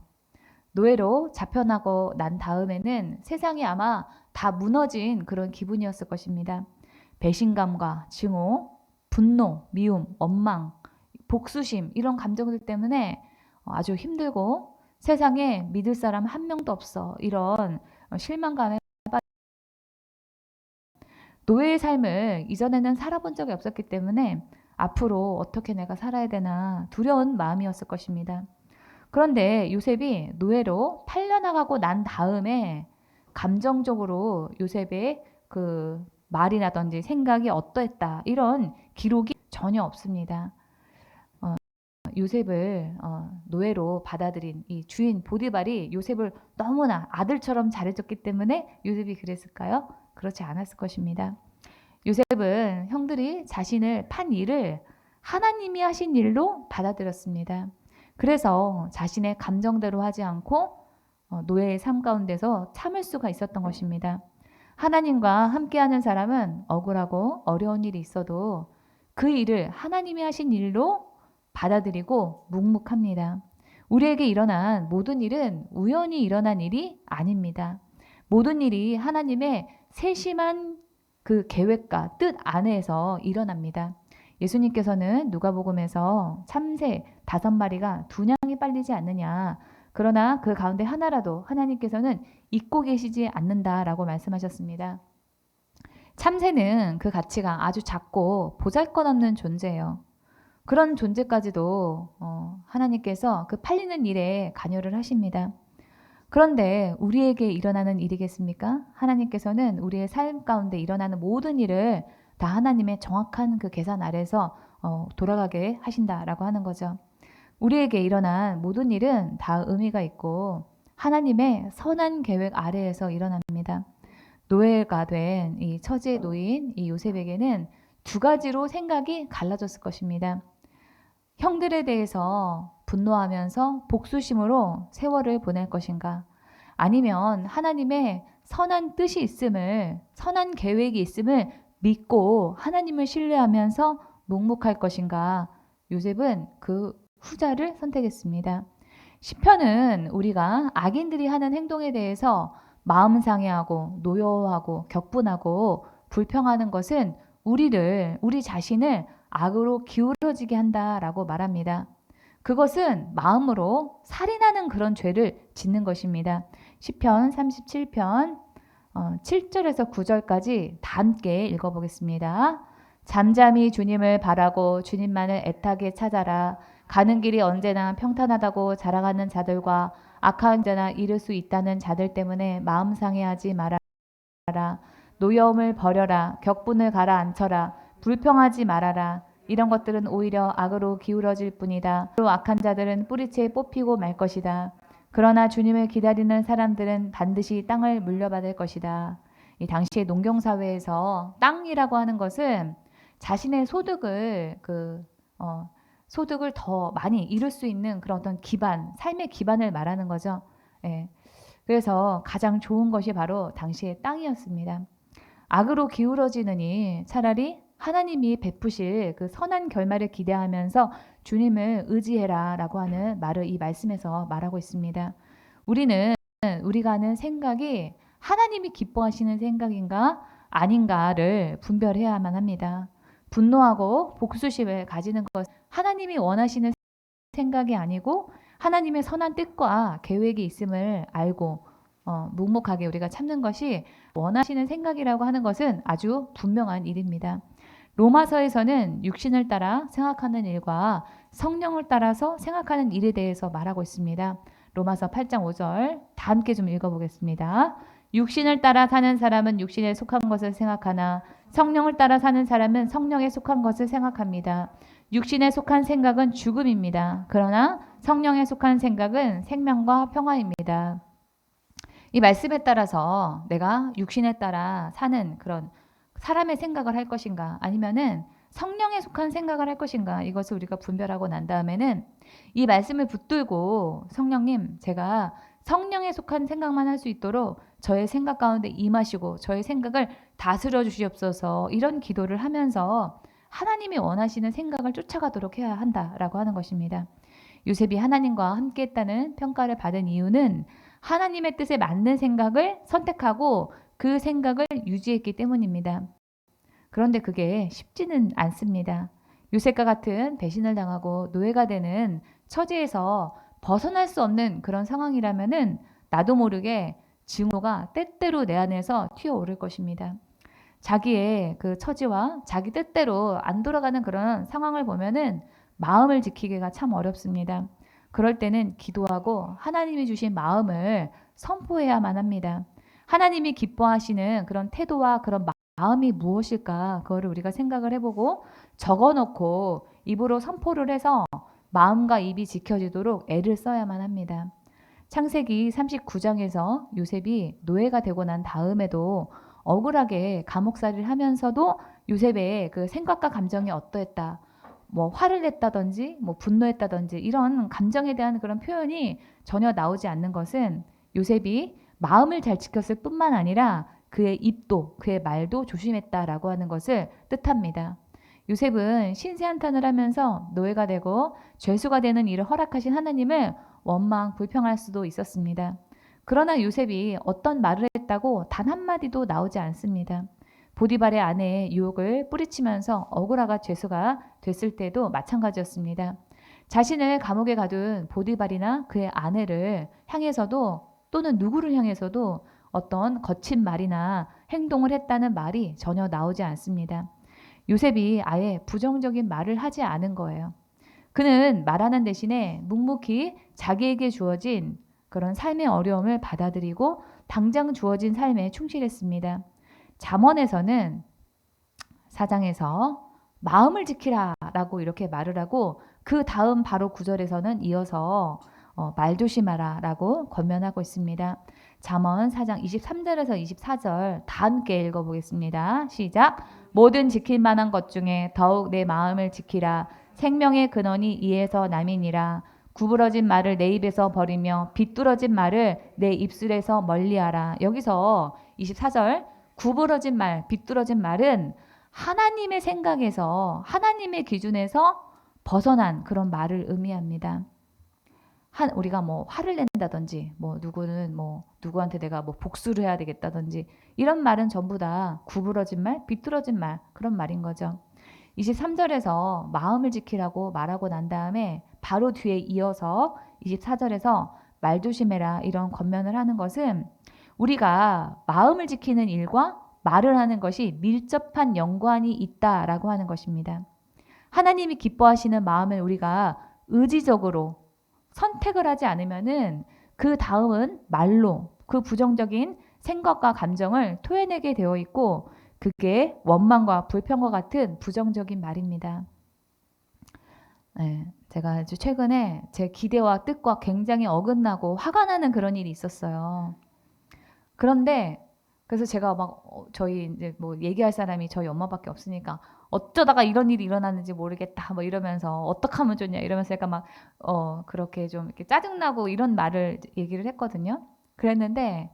노예로 잡혀나고 난 다음에는 세상이 아마 다 무너진 그런 기분이었을 것입니다. 배신감과 증오, 분노, 미움, 원망, 복수심 이런 감정들 때문에 아주 힘들고 세상에 믿을 사람 한 명도 없어 이런 실망감에 노예의 삶을 이전에는 살아본 적이 없었기 때문에 앞으로 어떻게 내가 살아야 되나 두려운 마음이었을 것입니다. 그런데 요셉이 노예로 팔려나가고 난 다음에 감정적으로 요셉의 그 말이라든지 생각이 어떠했다 이런 기록이 전혀 없습니다. 요셉을 노예로 받아들인 이 주인 보디발이 요셉을 너무나 아들처럼 잘해줬기 때문에 요셉이 그랬을까요? 그렇지 않았을 것입니다. 요셉은 형들이 자신을 판 일을 하나님이 하신 일로 받아들였습니다. 그래서 자신의 감정대로 하지 않고 노예의 삶 가운데서 참을 수가 있었던 것입니다. 하나님과 함께하는 사람은 억울하고 어려운 일이 있어도 그 일을 하나님이 하신 일로 받아들이고 묵묵합니다. 우리에게 일어난 모든 일은 우연히 일어난 일이 아닙니다. 모든 일이 하나님의 세심한 그 계획과 뜻 안에서 일어납니다. 예수님께서는 누가복음에서 참새 5마리가 2냥이 빨리지 않느냐. 그러나 그 가운데 하나라도 하나님께서는 잊고 계시지 않는다라고 말씀하셨습니다. 참새는 그 가치가 아주 작고 보잘것없는 존재예요. 그런 존재까지도 하나님께서 그 팔리는 일에 관여를 하십니다. 그런데 우리에게 일어나는 일이겠습니까? 하나님께서는 우리의 삶 가운데 일어나는 모든 일을 다 하나님의 정확한 그 계산 아래서 돌아가게 하신다라고 하는 거죠. 우리에게 일어난 모든 일은 다 의미가 있고 하나님의 선한 계획 아래에서 일어납니다. 노예가 된 이 처지의 노인 이 요셉에게는 2가지로 생각이 갈라졌을 것입니다. 형들에 대해서 분노하면서 복수심으로 세월을 보낼 것인가? 아니면 하나님의 선한 뜻이 있음을, 선한 계획이 있음을 믿고 하나님을 신뢰하면서 묵묵할 것인가? 요셉은 그 후자를 선택했습니다. 시편은 우리가 악인들이 하는 행동에 대해서 마음 상해하고 노여워하고 격분하고 불평하는 것은 우리 자신을 악으로 기울어지게 한다라고 말합니다. 그것은 마음으로 살인하는 그런 죄를 짓는 것입니다. 시편 37편 7절에서 9절까지 다 함께 읽어보겠습니다. 잠잠히 주님을 바라고 주님만을 애타게 찾아라. 가는 길이 언제나 평탄하다고 자랑하는 자들과 악한 자나 이룰 수 있다는 자들 때문에 마음 상해하지 말아라. 노여움을 버려라. 격분을 가라앉혀라. 불평하지 말아라. 이런 것들은 오히려 악으로 기울어질 뿐이다. 또 악한 자들은 뿌리채 뽑히고 말 것이다. 그러나 주님을 기다리는 사람들은 반드시 땅을 물려받을 것이다. 이 당시의 농경사회에서 땅이라고 하는 것은 자신의 소득을 소득을 더 많이 이룰 수 있는 그런 어떤 기반, 삶의 기반을 말하는 거죠. 예. 그래서 가장 좋은 것이 바로 당시의 땅이었습니다. 악으로 기울어지느니 차라리 하나님이 베푸실 그 선한 결말을 기대하면서 주님을 의지해라 라고 하는 말을 이 말씀에서 말하고 있습니다. 우리가 하는 생각이 하나님이 기뻐하시는 생각인가 아닌가를 분별해야만 합니다. 분노하고 복수심을 가지는 것 하나님이 원하시는 생각이 아니고 하나님의 선한 뜻과 계획이 있음을 알고 묵묵하게 우리가 참는 것이 원하시는 생각이라고 하는 것은 아주 분명한 일입니다. 로마서에서는 육신을 따라 생각하는 일과 성령을 따라서 생각하는 일에 대해서 말하고 있습니다. 로마서 8장 5절 다 함께 좀 읽어보겠습니다. 육신을 따라 사는 사람은 육신에 속한 것을 생각하나 성령을 따라 사는 사람은 성령에 속한 것을 생각합니다. 육신에 속한 생각은 죽음입니다. 그러나 성령에 속한 생각은 생명과 평화입니다. 이 말씀에 따라서 내가 육신에 따라 사는 그런 사람의 생각을 할 것인가 아니면은 성령에 속한 생각을 할 것인가 이것을 우리가 분별하고 난 다음에는 이 말씀을 붙들고 성령님 제가 성령에 속한 생각만 할 수 있도록 저의 생각 가운데 임하시고 저의 생각을 다스려 주시옵소서 이런 기도를 하면서 하나님이 원하시는 생각을 쫓아가도록 해야 한다라고 하는 것입니다. 요셉이 하나님과 함께 했다는 평가를 받은 이유는 하나님의 뜻에 맞는 생각을 선택하고 그 생각을 유지했기 때문입니다. 그런데 그게 쉽지는 않습니다. 요셉과 같은 배신을 당하고 노예가 되는 처지에서 벗어날 수 없는 그런 상황이라면은 나도 모르게 증오가 때때로 내 안에서 튀어오를 것입니다. 자기의 그 처지와 자기 뜻대로 안 돌아가는 그런 상황을 보면은 마음을 지키기가 참 어렵습니다. 그럴 때는 기도하고 하나님이 주신 마음을 선포해야만 합니다. 하나님이 기뻐하시는 그런 태도와 그런 마음이 무엇일까 그거를 우리가 생각을 해보고 적어놓고 입으로 선포를 해서 마음과 입이 지켜지도록 애를 써야만 합니다. 창세기 39장에서 요셉이 노예가 되고 난 다음에도 억울하게 감옥살이를 하면서도 요셉의 그 생각과 감정이 어떠했다. 뭐 화를 냈다든지 뭐 분노했다든지 이런 감정에 대한 그런 표현이 전혀 나오지 않는 것은 요셉이 마음을 잘 지켰을 뿐만 아니라 그의 입도 그의 말도 조심했다라고 하는 것을 뜻합니다. 요셉은 신세한탄을 하면서 노예가 되고 죄수가 되는 일을 허락하신 하나님을 원망 불평할 수도 있었습니다. 그러나 요셉이 어떤 말을 했다고 단 한마디도 나오지 않습니다. 보디발의 아내의 유혹을 뿌리치면서 억울하가 죄수가 됐을 때도 마찬가지였습니다. 자신을 감옥에 가둔 보디발이나 그의 아내를 향해서도 또는 누구를 향해서도 어떤 거친 말이나 행동을 했다는 말이 전혀 나오지 않습니다. 요셉이 아예 부정적인 말을 하지 않은 거예요. 그는 말하는 대신에 묵묵히 자기에게 주어진 그런 삶의 어려움을 받아들이고 당장 주어진 삶에 충실했습니다. 잠언에서는 4장에서 마음을 지키라 라고 이렇게 말을 하고 그 다음 바로 9절에서는 이어서 말 조심하라 라고 권면하고 있습니다. 잠언 4장 23절에서 24절 다 함께 읽어보겠습니다. 시작. 모든 지킬 만한 것 중에 더욱 내 마음을 지키라. 생명의 근원이 이에서 남이니라. 구부러진 말을 내 입에서 버리며 비뚤어진 말을 내 입술에서 멀리하라. 여기서 24절 구부러진 말, 비뚤어진 말은 하나님의 생각에서 하나님의 기준에서 벗어난 그런 말을 의미합니다. 우리가 뭐 화를 낸다든지 누구는 누구한테 내가 복수를 해야 되겠다든지 이런 말은 전부 다 구부러진 말, 비뚤어진 말 그런 말인 거죠. 23절에서 마음을 지키라고 말하고 난 다음에 바로 뒤에 이어서 24절에서 말 조심해라 이런 권면을 하는 것은 우리가 마음을 지키는 일과 말을 하는 것이 밀접한 연관이 있다라고 하는 것입니다. 하나님이 기뻐하시는 마음을 우리가 의지적으로 선택을 하지 않으면은 그 다음은 말로 그 부정적인 생각과 감정을 토해내게 되어 있고 그게 원망과 불평과 같은 부정적인 말입니다. 네, 제가 아주 최근에 제 기대와 뜻과 굉장히 어긋나고 화가 나는 그런 일이 있었어요. 그런데 그래서 제가 저희 이제 얘기할 사람이 저희 엄마밖에 없으니까 어쩌다가 이런 일이 일어났는지 모르겠다 이러면서 어떻게 하면 좋냐 이러면서 약간 그렇게 좀 이렇게 짜증나고 이런 말을 얘기를 했거든요. 그랬는데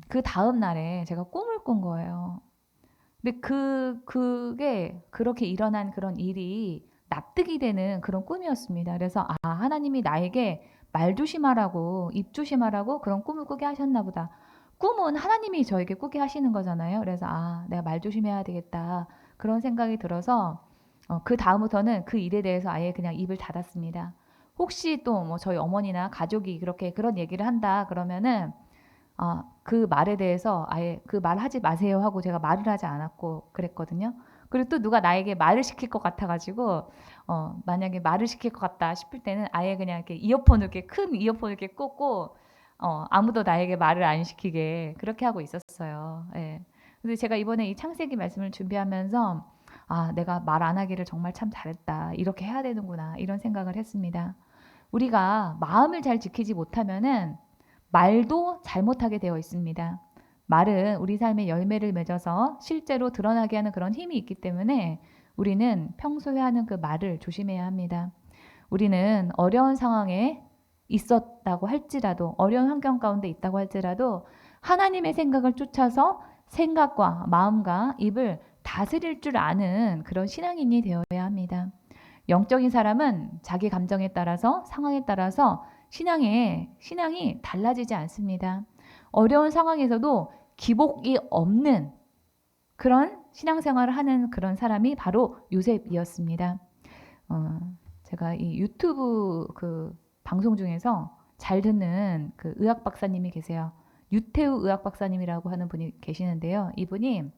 그 다음 날에 제가 꿈을 꾼 거예요. 근데 그게 그렇게 일어난 그런 일이 납득이 되는 그런 꿈이었습니다. 그래서 하나님이 나에게 말 조심하라고 입 조심하라고 그런 꿈을 꾸게 하셨나 보다. 꿈은 하나님이 저에게 꾸게 하시는 거잖아요. 그래서 내가 말 조심해야 되겠다 그런 생각이 들어서 그 다음부터는 그 일에 대해서 아예 그냥 입을 닫았습니다. 혹시 또 저희 어머니나 가족이 그런 얘기를 한다 그러면은 그 말에 대해서 아예 그 말 하지 마세요 하고 제가 말을 하지 않았고 그랬거든요. 그리고 또 누가 나에게 말을 시킬 것 같아가지고 만약에 말을 시킬 것 같다 싶을 때는 아예 그냥 이렇게 큰 이어폰을 이렇게 꽂고 아무도 나에게 말을 안 시키게 그렇게 하고 있었어요. 예. 근데 제가 이번에 이 창세기 말씀을 준비하면서 내가 말 안 하기를 정말 참 잘했다. 이렇게 해야 되는구나. 이런 생각을 했습니다. 우리가 마음을 잘 지키지 못하면은 말도 잘못하게 되어 있습니다. 말은 우리 삶의 열매를 맺어서 실제로 드러나게 하는 그런 힘이 있기 때문에 우리는 평소에 하는 그 말을 조심해야 합니다. 우리는 어려운 상황에 있었다고 할지라도 어려운 환경 가운데 있다고 할지라도 하나님의 생각을 쫓아서 생각과 마음과 입을 다스릴 줄 아는 그런 신앙인이 되어야 합니다. 영적인 사람은 자기 감정에 따라서 상황에 따라서 신앙이 달라지지 않습니다. 어려운 상황에서도 기복이 없는 그런 신앙생활을 하는 그런 사람이 바로 요셉이었습니다. 제가 이 유튜브 그 방송 중에서 잘 듣는 그 의학 박사님이 계세요. 유태우 의학 박사님이라고 하는 분이 계시는데요. 이분이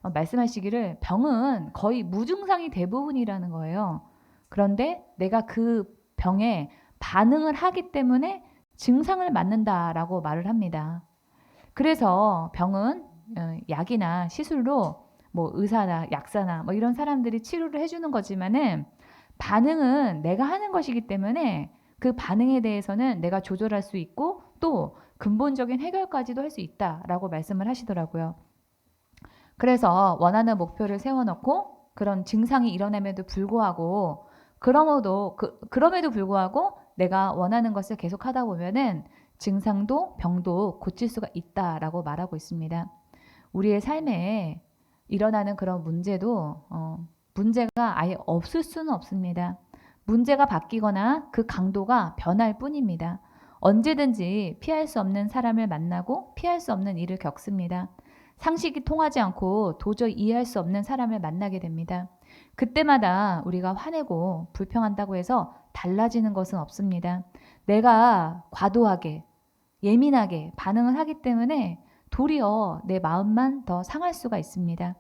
말씀하시기를 병은 거의 무증상이 대부분이라는 거예요. 그런데 내가 그 병에 반응을 하기 때문에 증상을 맞는다라고 말을 합니다. 그래서 병은 약이나 시술로 의사나 약사나 이런 사람들이 치료를 해주는 거지만은 반응은 내가 하는 것이기 때문에 그 반응에 대해서는 내가 조절할 수 있고 또 근본적인 해결까지도 할 수 있다라고 말씀을 하시더라고요. 그래서 원하는 목표를 세워놓고 그런 증상이 일어남에도 불구하고 그럼에도 불구하고 내가 원하는 것을 계속 하다 보면은 증상도 병도 고칠 수가 있다라고 말하고 있습니다. 우리의 삶에 일어나는 그런 문제가 아예 없을 수는 없습니다. 문제가 바뀌거나 그 강도가 변할 뿐입니다. 언제든지 피할 수 없는 사람을 만나고 피할 수 없는 일을 겪습니다. 상식이 통하지 않고 도저히 이해할 수 없는 사람을 만나게 됩니다. 그때마다 우리가 화내고 불평한다고 해서 달라지는 것은 없습니다. 내가 과도하게 예민하게 반응을 하기 때문에 도리어 내 마음만 더 상할 수가 있습니다.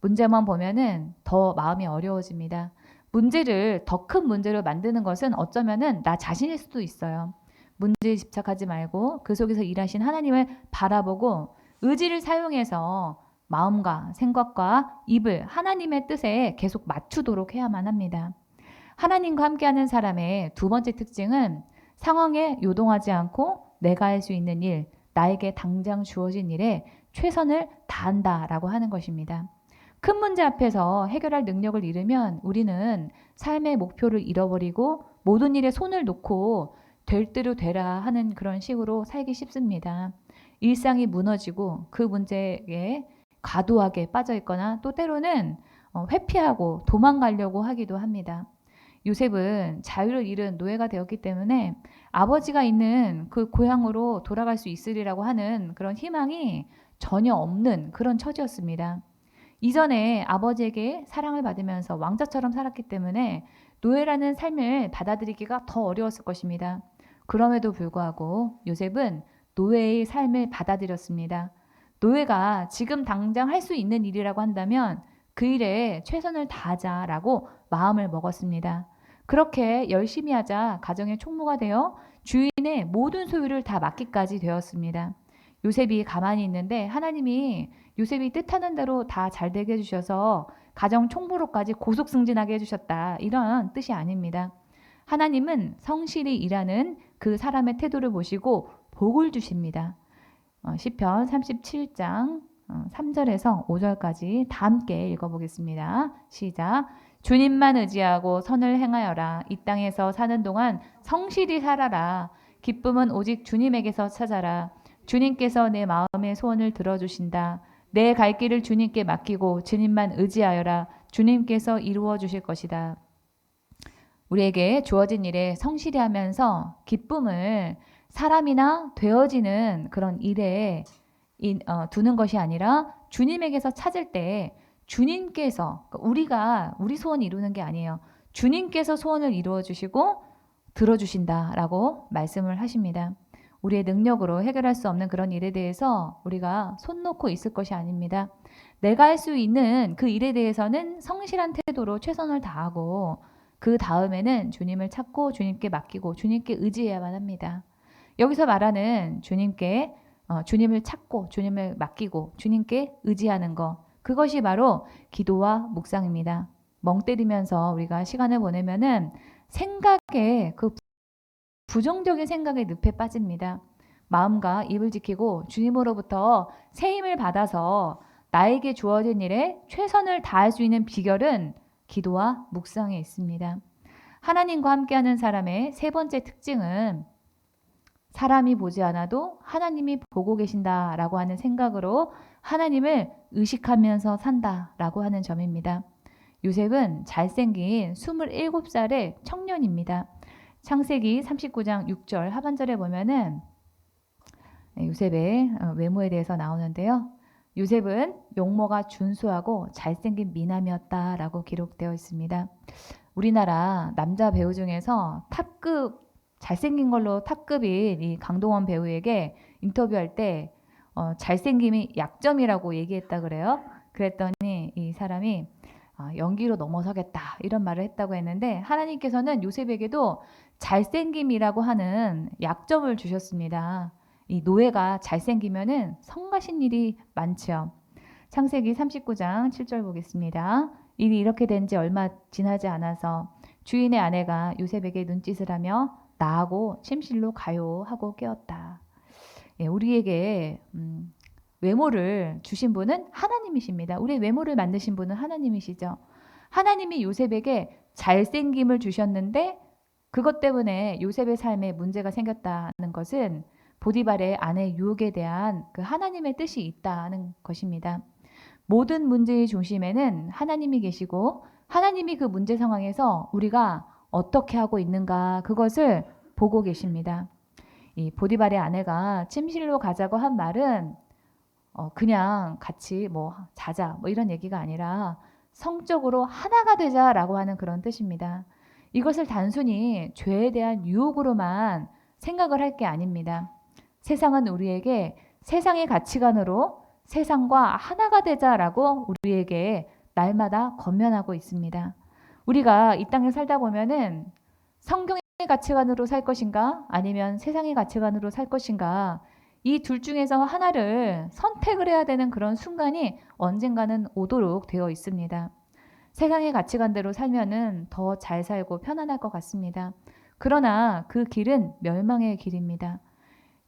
문제만 보면은 더 마음이 어려워집니다. 문제를 더 큰 문제로 만드는 것은 어쩌면은 나 자신일 수도 있어요. 문제에 집착하지 말고 그 속에서 일하신 하나님을 바라보고 의지를 사용해서 마음과 생각과 입을 하나님의 뜻에 계속 맞추도록 해야만 합니다. 하나님과 함께하는 사람의 두 번째 특징은 상황에 요동하지 않고 내가 할 수 있는 일, 나에게 당장 주어진 일에 최선을 다한다라고 하는 것입니다. 큰 문제 앞에서 해결할 능력을 잃으면 우리는 삶의 목표를 잃어버리고 모든 일에 손을 놓고 될 대로 되라 하는 그런 식으로 살기 쉽습니다. 일상이 무너지고 그 문제에 과도하게 빠져 있거나 또 때로는 회피하고 도망가려고 하기도 합니다. 요셉은 자유를 잃은 노예가 되었기 때문에 아버지가 있는 그 고향으로 돌아갈 수 있으리라고 하는 그런 희망이 전혀 없는 그런 처지였습니다. 이전에 아버지에게 사랑을 받으면서 왕자처럼 살았기 때문에 노예라는 삶을 받아들이기가 더 어려웠을 것입니다. 그럼에도 불구하고 요셉은 노예의 삶을 받아들였습니다. 노예가 지금 당장 할 수 있는 일이라고 한다면 그 일에 최선을 다하자라고 마음을 먹었습니다. 그렇게 열심히 하자 가정의 총무가 되어 주인의 모든 소유를 다 맡기까지 되었습니다. 요셉이 가만히 있는데 하나님이 요셉이 뜻하는 대로 다 잘 되게 해주셔서 가정 총무로까지 고속 승진하게 해주셨다. 이런 뜻이 아닙니다. 하나님은 성실히 일하는 그 사람의 태도를 보시고 복을 주십니다. 시편 37장 3절에서 5절까지 다 함께 읽어보겠습니다. 시작. 주님만 의지하고 선을 행하여라. 이 땅에서 사는 동안 성실히 살아라. 기쁨은 오직 주님에게서 찾아라. 주님께서 내 마음의 소원을 들어주신다. 내 갈 길을 주님께 맡기고 주님만 의지하여라. 주님께서 이루어 주실 것이다. 우리에게 주어진 일에 성실히 하면서 기쁨을 사람이나 되어지는 그런 일에 두는 것이 아니라 주님에게서 찾을 때 주님께서 우리가 우리 소원 이루는 게 아니에요. 주님께서 소원을 이루어 주시고 들어주신다라고 말씀을 하십니다. 우리의 능력으로 해결할 수 없는 그런 일에 대해서 우리가 손 놓고 있을 것이 아닙니다. 내가 할 수 있는 그 일에 대해서는 성실한 태도로 최선을 다하고 그 다음에는 주님을 찾고 주님께 맡기고 주님께 의지해야만 합니다. 여기서 말하는 주님께 주님을 찾고 주님을 맡기고 주님께 의지하는 것, 그것이 바로 기도와 묵상입니다. 멍 때리면서 우리가 시간을 보내면은 생각에 그 부정적인 생각의 늪에 빠집니다. 마음과 입을 지키고 주님으로부터 새 힘을 받아서 나에게 주어진 일에 최선을 다할 수 있는 비결은 기도와 묵상에 있습니다. 하나님과 함께하는 사람의 세 번째 특징은 사람이 보지 않아도 하나님이 보고 계신다라고 하는 생각으로 하나님을 의식하면서 산다라고 하는 점입니다. 요셉은 잘생긴 27살의 청년입니다. 창세기 39장 6절 하반절에 보면은 요셉의 외모에 대해서 나오는데요. 요셉은 용모가 준수하고 잘생긴 미남이었다라고 기록되어 있습니다. 우리나라 남자 배우 중에서 탑급 잘생긴 걸로 탑급인 이 강동원 배우에게 인터뷰할 때 잘생김이 약점이라고 얘기했다 그래요. 그랬더니 이 사람이 연기로 넘어서겠다 이런 말을 했다고 했는데 하나님께서는 요셉에게도 잘생김이라고 하는 약점을 주셨습니다. 이 노예가 잘생기면은 성가신 일이 많죠. 창세기 39장 7절 보겠습니다. 일이 이렇게 된 지 얼마 지나지 않아서 주인의 아내가 요셉에게 눈짓을 하며 나하고 침실로 가요 하고 깨웠다. 예, 우리에게 외모를 주신 분은 하나님이십니다. 우리의 외모를 만드신 분은 하나님이시죠. 하나님이 요셉에게 잘생김을 주셨는데 그것 때문에 요셉의 삶에 문제가 생겼다는 것은 보디발의 아내 유혹에 대한 그 하나님의 뜻이 있다는 것입니다. 모든 문제의 중심에는 하나님이 계시고 하나님이 그 문제 상황에서 우리가 어떻게 하고 있는가 그것을 보고 계십니다. 이 보디발의 아내가 침실로 가자고 한 말은 그냥 같이 뭐 자자 뭐 이런 얘기가 아니라 성적으로 하나가 되자라고 하는 그런 뜻입니다. 이것을 단순히 죄에 대한 유혹으로만 생각을 할 게 아닙니다. 세상은 우리에게 세상의 가치관으로 세상과 하나가 되자라고 우리에게 날마다 권면하고 있습니다. 우리가 이 땅에 살다 보면은 성경의 가치관으로 살 것인가 아니면 세상의 가치관으로 살 것인가 이 둘 중에서 하나를 선택을 해야 되는 그런 순간이 언젠가는 오도록 되어 있습니다. 세상의 가치관대로 살면은 더 잘 살고 편안할 것 같습니다. 그러나 그 길은 멸망의 길입니다.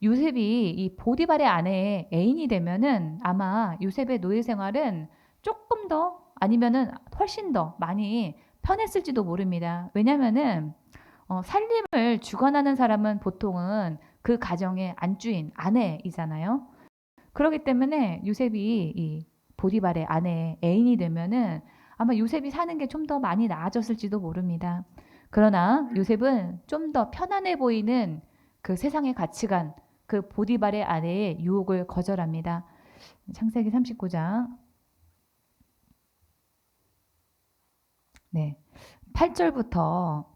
요셉이 이 보디발의 아내의 애인이 되면은 아마 요셉의 노예 생활은 조금 더 아니면은 훨씬 더 많이 편했을지도 모릅니다. 왜냐면은 살림을 주관하는 사람은 보통은 그 가정의 안주인 아내이잖아요. 그렇기 때문에 요셉이 이 보디발의 아내의 애인이 되면은 아마 요셉이 사는 게 좀 더 많이 나아졌을지도 모릅니다. 그러나 요셉은 좀 더 편안해 보이는 그 세상의 가치관, 그 보디발의 아내의 유혹을 거절합니다. 창세기 39장 네, 8절부터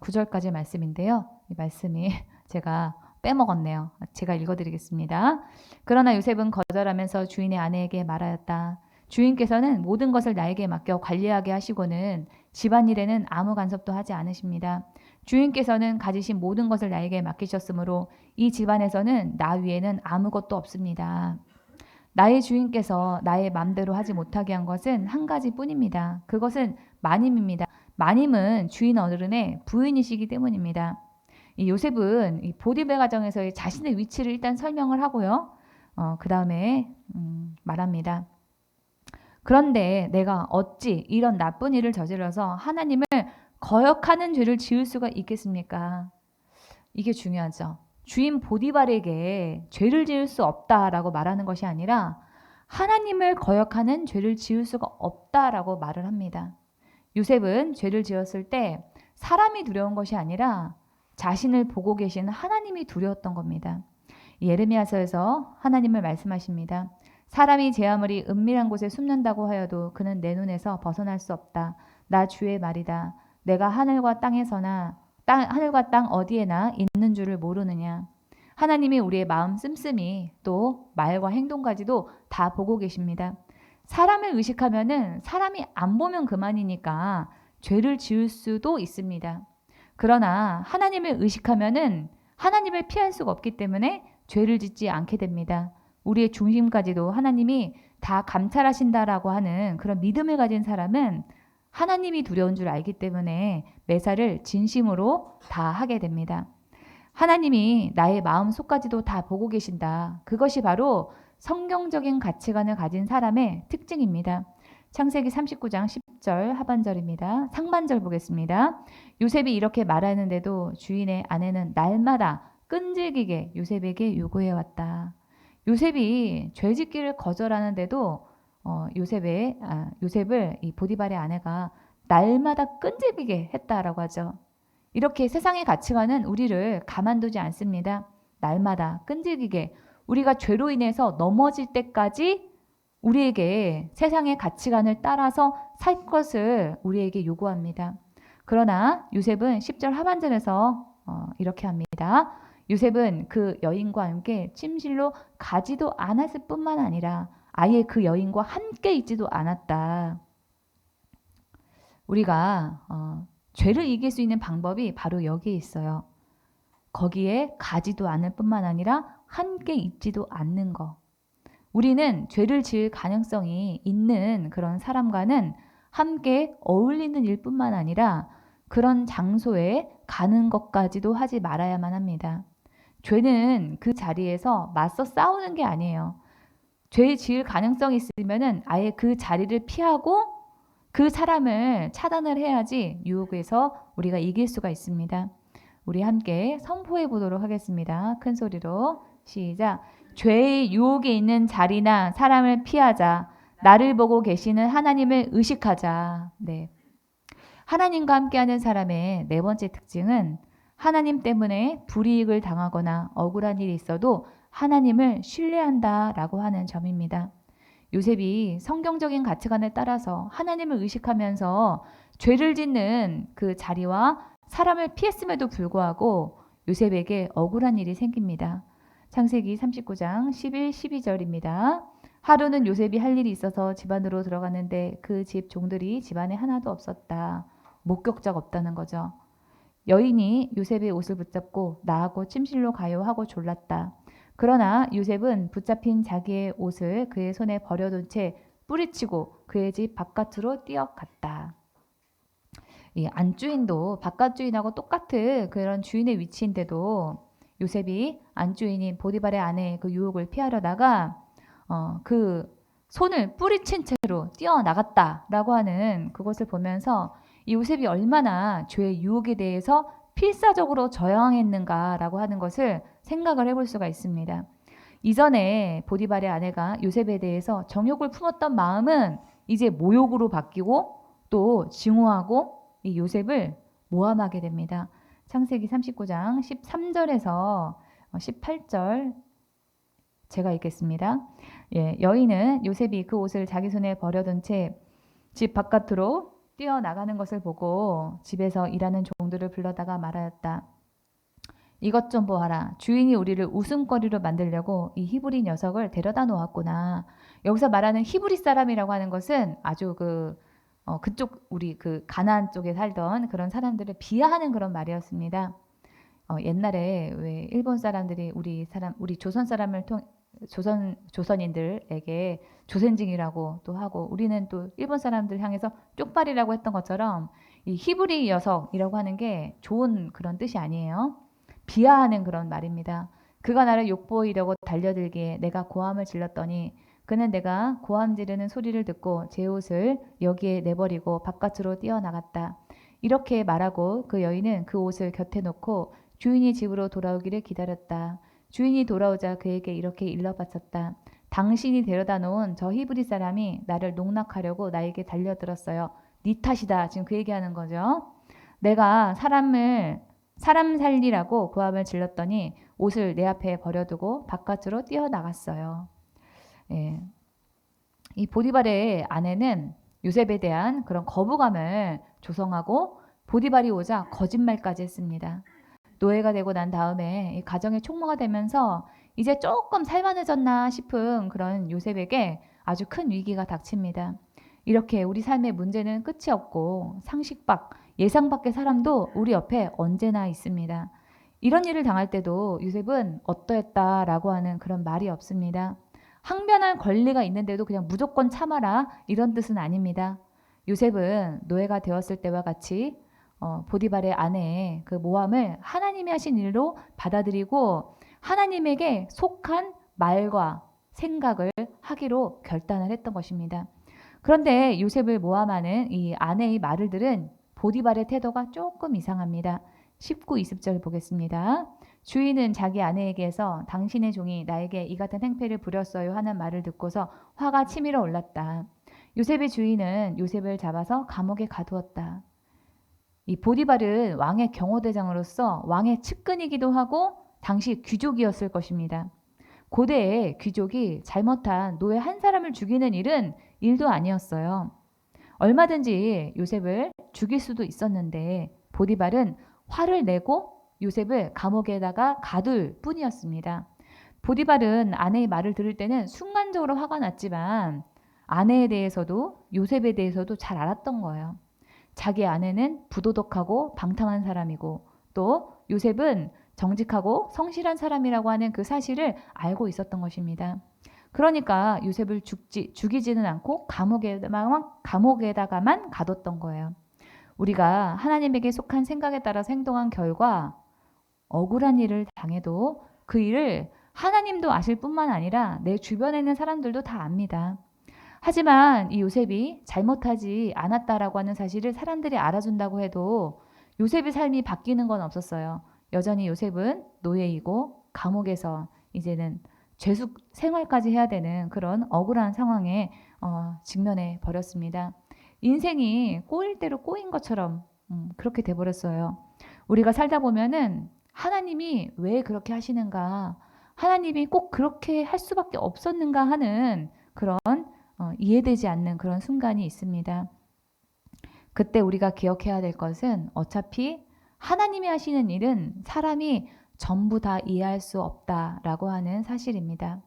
9절까지 말씀인데요. 이 말씀이 제가 빼먹었네요. 제가 읽어드리겠습니다. 그러나 요셉은 거절하면서 주인의 아내에게 말하였다. 주인께서는 모든 것을 나에게 맡겨 관리하게 하시고는 집안일에는 아무 간섭도 하지 않으십니다. 주인께서는 가지신 모든 것을 나에게 맡기셨으므로 이 집안에서는 나 위에는 아무것도 없습니다. 나의 주인께서 나의 맘대로 하지 못하게 한 것은 한 가지뿐입니다. 그것은 마님입니다. 마님은 주인 어른의 부인이시기 때문입니다. 이 요셉은 이 보디발 가정에서의 자신의 위치를 일단 설명을 하고요. 그 다음에 말합니다. 그런데 내가 어찌 이런 나쁜 일을 저질러서 하나님을 거역하는 죄를 지을 수가 있겠습니까? 이게 중요하죠. 주인 보디발에게 죄를 지을 수 없다라고 말하는 것이 아니라 하나님을 거역하는 죄를 지을 수가 없다라고 말을 합니다. 요셉은 죄를 지었을 때 사람이 두려운 것이 아니라 자신을 보고 계신 하나님이 두려웠던 겁니다. 예레미야서에서 하나님을 말씀하십니다. 사람이 제 아무리 은밀한 곳에 숨는다고 하여도 그는 내 눈에서 벗어날 수 없다. 나 주의 말이다. 내가 하늘과 땅에서나 하늘과 땅 어디에나 있는 줄을 모르느냐. 하나님이 우리의 마음 씀씀이 또 말과 행동까지도 다 보고 계십니다. 사람을 의식하면은 사람이 안 보면 그만이니까 죄를 지을 수도 있습니다. 그러나 하나님을 의식하면은 하나님을 피할 수가 없기 때문에 죄를 짓지 않게 됩니다. 우리의 중심까지도 하나님이 다 감찰하신다라고 하는 그런 믿음을 가진 사람은 하나님이 두려운 줄 알기 때문에 매사를 진심으로 다 하게 됩니다. 하나님이 나의 마음 속까지도 다 보고 계신다. 그것이 바로 성경적인 가치관을 가진 사람의 특징입니다. 창세기 39장 10절 하반절입니다. 상반절 보겠습니다. 요셉이 이렇게 말하는데도 주인의 아내는 날마다 끈질기게 요셉에게 요구해왔다. 요셉이 죄짓기를 거절하는데도 요셉을 이 보디발의 아내가 날마다 끈질기게 했다라고 하죠. 이렇게 세상의 가치관은 우리를 가만두지 않습니다. 날마다 끈질기게 우리가 죄로 인해서 넘어질 때까지 우리에게 세상의 가치관을 따라서 살 것을 우리에게 요구합니다. 그러나 요셉은 10절 하반절에서 이렇게 합니다. 요셉은 그 여인과 함께 침실로 가지도 않았을 뿐만 아니라 아예 그 여인과 함께 있지도 않았다. 우리가 죄를 이길 수 있는 방법이 바로 여기에 있어요. 거기에 가지도 않을 뿐만 아니라 함께 있지도 않는 거. 우리는 죄를 지을 가능성이 있는 그런 사람과는 함께 어울리는 일뿐만 아니라 그런 장소에 가는 것까지도 하지 말아야만 합니다. 죄는 그 자리에서 맞서 싸우는 게 아니에요. 죄 지을 가능성이 있으면은 아예 그 자리를 피하고 그 사람을 차단을 해야지 유혹에서 우리가 이길 수가 있습니다. 우리 함께 선포해 보도록 하겠습니다. 큰 소리로 시작. 죄의 유혹에 있는 자리나 사람을 피하자. 나를 보고 계시는 하나님을 의식하자. 네. 하나님과 함께하는 사람의 네 번째 특징은 하나님 때문에 불이익을 당하거나 억울한 일이 있어도 하나님을 신뢰한다라고 하는 점입니다. 요셉이 성경적인 가치관에 따라서 하나님을 의식하면서 죄를 짓는 그 자리와 사람을 피했음에도 불구하고 요셉에게 억울한 일이 생깁니다. 창세기 39장 11, 12절입니다. 하루는 요셉이 할 일이 있어서 집 안으로 들어갔는데 그 집 종들이 집 안에 하나도 없었다. 목격자가 없다는 거죠. 여인이 요셉의 옷을 붙잡고 나하고 침실로 가요 하고 졸랐다. 그러나 요셉은 붙잡힌 자기의 옷을 그의 손에 버려둔 채 뿌리치고 그의 집 바깥으로 뛰어갔다. 이 안주인도 바깥 주인하고 똑같은 그런 주인의 위치인데도 요셉이 안주인인 보디발의 아내의 그 유혹을 피하려다가 그 손을 뿌리친 채로 뛰어나갔다라고 하는 그것을 보면서 이 요셉이 얼마나 죄의 유혹에 대해서 필사적으로 저항했는가라고 하는 것을 생각을 해볼 수가 있습니다. 이전에 보디발의 아내가 요셉에 대해서 정욕을 품었던 마음은 이제 모욕으로 바뀌고 또 증오하고 이 요셉을 모함하게 됩니다. 창세기 39장 13절에서 18절 제가 읽겠습니다. 여인은 요셉이 그 옷을 자기 손에 버려둔 채 집 바깥으로 뛰어나가는 것을 보고 집에서 일하는 종들을 불러다가 말하였다. 이것 좀 보아라. 주인이 우리를 웃음거리로 만들려고 이 히브리 녀석을 데려다 놓았구나. 여기서 말하는 히브리 사람이라고 하는 것은 아주 그쪽 우리 그 가나안 쪽에 살던 그런 사람들을 비하하는 그런 말이었습니다. 옛날에 왜 일본 사람들이 우리 조선 사람을 조선인들에게 조센징이라고 또 하고 우리는 또 일본 사람들 향해서 쪽발이라고 했던 것처럼 이 히브리 녀석이라고 하는 게 좋은 그런 뜻이 아니에요. 비하하는 그런 말입니다. 그가 나를 욕보이려고 달려들기에 내가 고함을 질렀더니 그는 내가 고함 지르는 소리를 듣고 제 옷을 여기에 내버리고 바깥으로 뛰어나갔다. 이렇게 말하고 그 여인은 그 옷을 곁에 놓고 주인이 집으로 돌아오기를 기다렸다. 주인이 돌아오자 그에게 이렇게 일러바쳤다. 당신이 데려다 놓은 저 히브리 사람이 나를 농락하려고 나에게 달려들었어요. 네 탓이다. 지금 그 얘기하는 거죠. 내가 사람 살리라고 고함을 질렀더니 옷을 내 앞에 버려두고 바깥으로 뛰어나갔어요. 이 보디발의 아내는 요셉에 대한 그런 거부감을 조성하고 보디발이 오자 거짓말까지 했습니다. 노예가 되고 난 다음에 이 가정의 총무가 되면서 이제 조금 살만해졌나 싶은 그런 요셉에게 아주 큰 위기가 닥칩니다. 이렇게 우리 삶의 문제는 끝이 없고 상식 밖, 예상 밖의 사람도 우리 옆에 언제나 있습니다. 이런 일을 당할 때도 요셉은 어떠했다라고 하는 그런 말이 없습니다. 항변할 권리가 있는데도 그냥 무조건 참아라 이런 뜻은 아닙니다. 요셉은 노예가 되었을 때와 같이 보디발의 아내의 그 모함을 하나님이 하신 일로 받아들이고 하나님에게 속한 말과 생각을 하기로 결단을 했던 것입니다. 그런데 요셉을 모함하는 이 아내의 말을 들은 보디발의 태도가 조금 이상합니다. 19, 20절 보겠습니다. 주인은 자기 아내에게서 당신의 종이 나에게 이 같은 행패를 부렸어요 하는 말을 듣고서 화가 치밀어 올랐다. 요셉의 주인은 요셉을 잡아서 감옥에 가두었다. 이 보디발은 왕의 경호대장으로서 왕의 측근이기도 하고 당시 귀족이었을 것입니다. 고대의 귀족이 잘못한 노예 한 사람을 죽이는 일은 일도 아니었어요. 얼마든지 요셉을 죽일 수도 있었는데 보디발은 화를 내고 요셉을 감옥에다가 가둘 뿐이었습니다. 보디발은 아내의 말을 들을 때는 순간적으로 화가 났지만 아내에 대해서도 요셉에 대해서도 잘 알았던 거예요. 자기 아내는 부도덕하고 방탕한 사람이고 또 요셉은 정직하고 성실한 사람이라고 하는 그 사실을 알고 있었던 것입니다. 그러니까 요셉을 죽이지는 않고 감옥에다가만 가뒀던 거예요. 우리가 하나님에게 속한 생각에 따라서 행동한 결과 억울한 일을 당해도 그 일을 하나님도 아실 뿐만 아니라 내 주변에 있는 사람들도 다 압니다. 하지만 이 요셉이 잘못하지 않았다라고 하는 사실을 사람들이 알아준다고 해도 요셉의 삶이 바뀌는 건 없었어요. 여전히 요셉은 노예이고 감옥에서 이제는 죄숙 생활까지 해야 되는 그런 억울한 상황에 직면해 버렸습니다. 인생이 꼬일 대로 꼬인 것처럼 그렇게 돼버렸어요. 우리가 살다 보면은 하나님이 왜 그렇게 하시는가? 하나님이 꼭 그렇게 할 수밖에 없었는가 하는 그런 이해되지 않는 그런 순간이 있습니다. 그때 우리가 기억해야 될 것은 어차피 하나님이 하시는 일은 사람이 전부 다 이해할 수 없다라고 하는 사실입니다.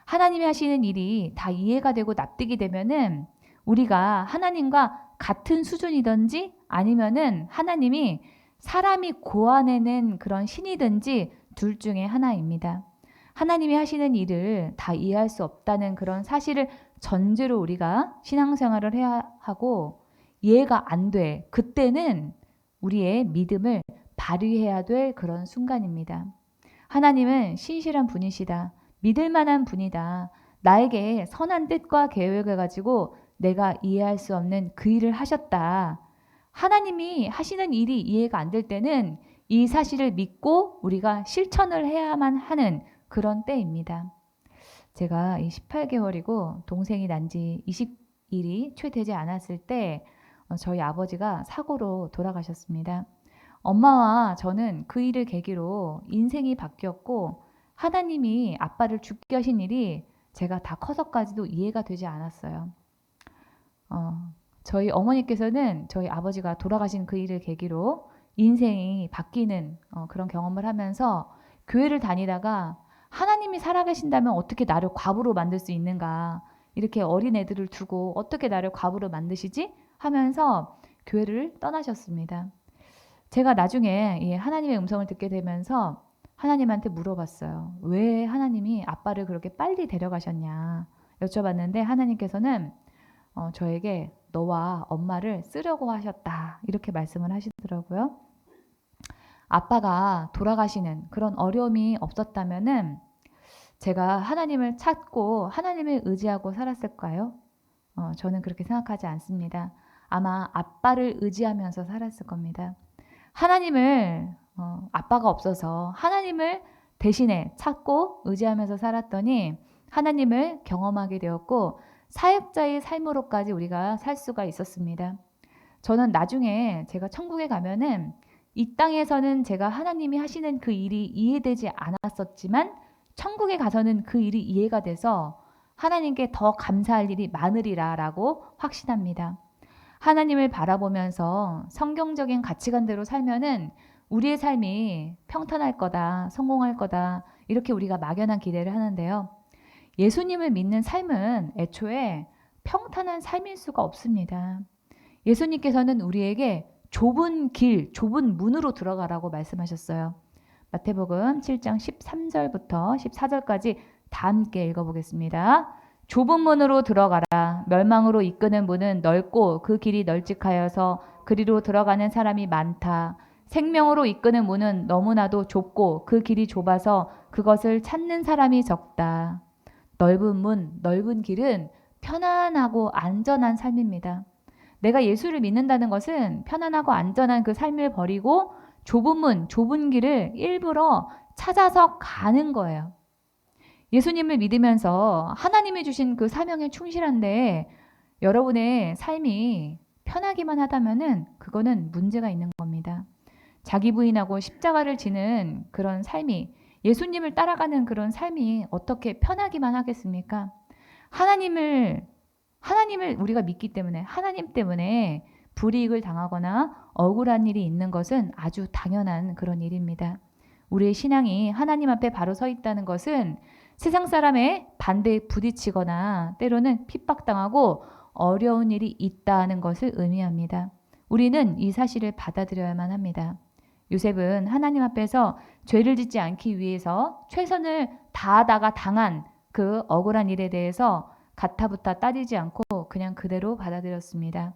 하나님이 하시는 일이 다 이해가 되고 납득이 되면은 우리가 하나님과 같은 수준이든지 아니면은 하나님이 사람이 고안해낸 그런 신이든지 둘 중에 하나입니다. 하나님이 하시는 일을 다 이해할 수 없다는 그런 사실을 전제로 우리가 신앙생활을 해야 하고, 이해가 안 돼. 그때는 우리의 믿음을 발휘해야 될 그런 순간입니다. 하나님은 신실한 분이시다. 믿을 만한 분이다. 나에게 선한 뜻과 계획을 가지고 내가 이해할 수 없는 그 일을 하셨다. 하나님이 하시는 일이 이해가 안 될 때는 이 사실을 믿고 우리가 실천을 해야만 하는 그런 때입니다. 제가 18개월이고 동생이 난 지 20일이 채 되지 않았을 때 저희 아버지가 사고로 돌아가셨습니다. 엄마와 저는 그 일을 계기로 인생이 바뀌었고, 하나님이 아빠를 죽게 하신 일이 제가 다 커서까지도 이해가 되지 않았어요. 저희 어머니께서는 저희 아버지가 돌아가신 그 일을 계기로 인생이 바뀌는 그런 경험을 하면서 교회를 다니다가 하나님이 살아계신다면 어떻게 나를 과부로 만들 수 있는가, 이렇게 어린 애들을 두고 어떻게 나를 과부로 만드시지? 하면서 교회를 떠나셨습니다. 제가 나중에 이 하나님의 음성을 듣게 되면서 하나님한테 물어봤어요. 왜 하나님이 아빠를 그렇게 빨리 데려가셨냐 여쭤봤는데 하나님께서는 저에게 너와 엄마를 쓰려고 하셨다 이렇게 말씀을 하시더라고요. 아빠가 돌아가시는 그런 어려움이 없었다면은 제가 하나님을 찾고 하나님을 의지하고 살았을까요? 저는 그렇게 생각하지 않습니다. 아마 아빠를 의지하면서 살았을 겁니다. 하나님을 아빠가 없어서 하나님을 대신에 찾고 의지하면서 살았더니 하나님을 경험하게 되었고 사역자의 삶으로까지 우리가 살 수가 있었습니다. 저는 나중에 제가 천국에 가면은 이 땅에서는 제가 하나님이 하시는 그 일이 이해되지 않았었지만 천국에 가서는 그 일이 이해가 돼서 하나님께 더 감사할 일이 많으리라라고 확신합니다. 하나님을 바라보면서 성경적인 가치관대로 살면은 우리의 삶이 평탄할 거다, 성공할 거다, 이렇게 우리가 막연한 기대를 하는데요. 예수님을 믿는 삶은 애초에 평탄한 삶일 수가 없습니다. 예수님께서는 우리에게 좁은 길, 좁은 문으로 들어가라고 말씀하셨어요. 마태복음 7장 13절부터 14절까지 다 함께 읽어보겠습니다. 좁은 문으로 들어가라. 멸망으로 이끄는 문은 넓고 그 길이 널찍하여서 그리로 들어가는 사람이 많다. 생명으로 이끄는 문은 너무나도 좁고 그 길이 좁아서 그것을 찾는 사람이 적다. 넓은 문, 넓은 길은 편안하고 안전한 삶입니다. 내가 예수를 믿는다는 것은 편안하고 안전한 그 삶을 버리고 좁은 문, 좁은 길을 일부러 찾아서 가는 거예요. 예수님을 믿으면서 하나님이 주신 그 사명에 충실한데 여러분의 삶이 편하기만 하다면은 그거는 문제가 있는 겁니다. 자기 부인하고 십자가를 지는 그런 삶이, 예수님을 따라가는 그런 삶이 어떻게 편하기만 하겠습니까? 하나님을 우리가 믿기 때문에, 하나님 때문에 불이익을 당하거나 억울한 일이 있는 것은 아주 당연한 그런 일입니다. 우리의 신앙이 하나님 앞에 바로 서 있다는 것은 세상 사람의 반대에 부딪히거나 때로는 핍박당하고 어려운 일이 있다는 것을 의미합니다. 우리는 이 사실을 받아들여야만 합니다. 요셉은 하나님 앞에서 죄를 짓지 않기 위해서 최선을 다하다가 당한 그 억울한 일에 대해서 가타부타 따지지 않고 그냥 그대로 받아들였습니다.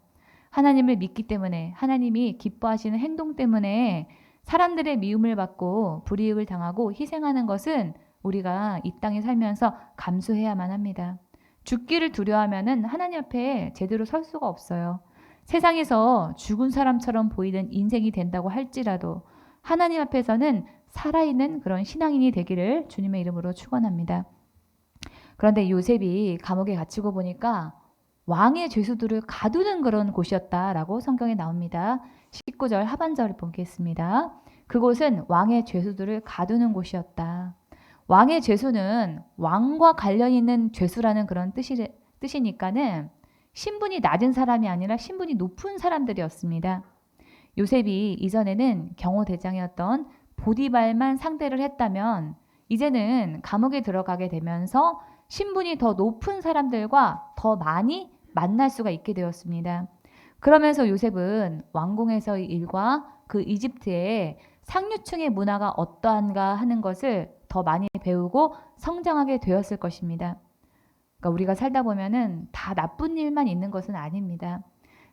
하나님을 믿기 때문에, 하나님이 기뻐하시는 행동 때문에 사람들의 미움을 받고 불이익을 당하고 희생하는 것은 우리가 이 땅에 살면서 감수해야만 합니다. 죽기를 두려워하면은 하나님 앞에 제대로 설 수가 없어요. 세상에서 죽은 사람처럼 보이는 인생이 된다고 할지라도 하나님 앞에서는 살아있는 그런 신앙인이 되기를 주님의 이름으로 축원합니다. 그런데 요셉이 감옥에 갇히고 보니까 왕의 죄수들을 가두는 그런 곳이었다라고 성경에 나옵니다. 19절 하반절을 보겠습니다. 그곳은 왕의 죄수들을 가두는 곳이었다. 왕의 죄수는 왕과 관련 있는 죄수라는 그런 뜻이니까는 신분이 낮은 사람이 아니라 신분이 높은 사람들이었습니다. 요셉이 이전에는 경호대장이었던 보디발만 상대를 했다면 이제는 감옥에 들어가게 되면서 신분이 더 높은 사람들과 더 많이 만날 수가 있게 되었습니다. 그러면서 요셉은 왕궁에서의 일과 그 이집트의 상류층의 문화가 어떠한가 하는 것을 더 많이 배우고 성장하게 되었을 것입니다. 그러니까 우리가 살다 보면은 다 나쁜 일만 있는 것은 아닙니다.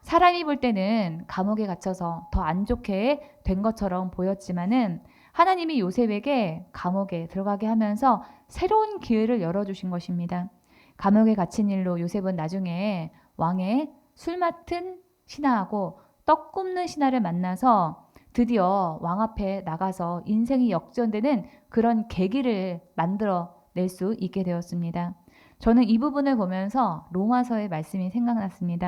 사람이 볼 때는 감옥에 갇혀서 더 안 좋게 된 것처럼 보였지만은 하나님이 요셉에게 감옥에 들어가게 하면서 새로운 기회를 열어주신 것입니다. 감옥에 갇힌 일로 요셉은 나중에 왕의 술 맡은 신하하고 떡 굽는 신하를 만나서 드디어 왕 앞에 나가서 인생이 역전되는 그런 계기를 만들어낼 수 있게 되었습니다. 저는 이 부분을 보면서 로마서의 말씀이 생각났습니다.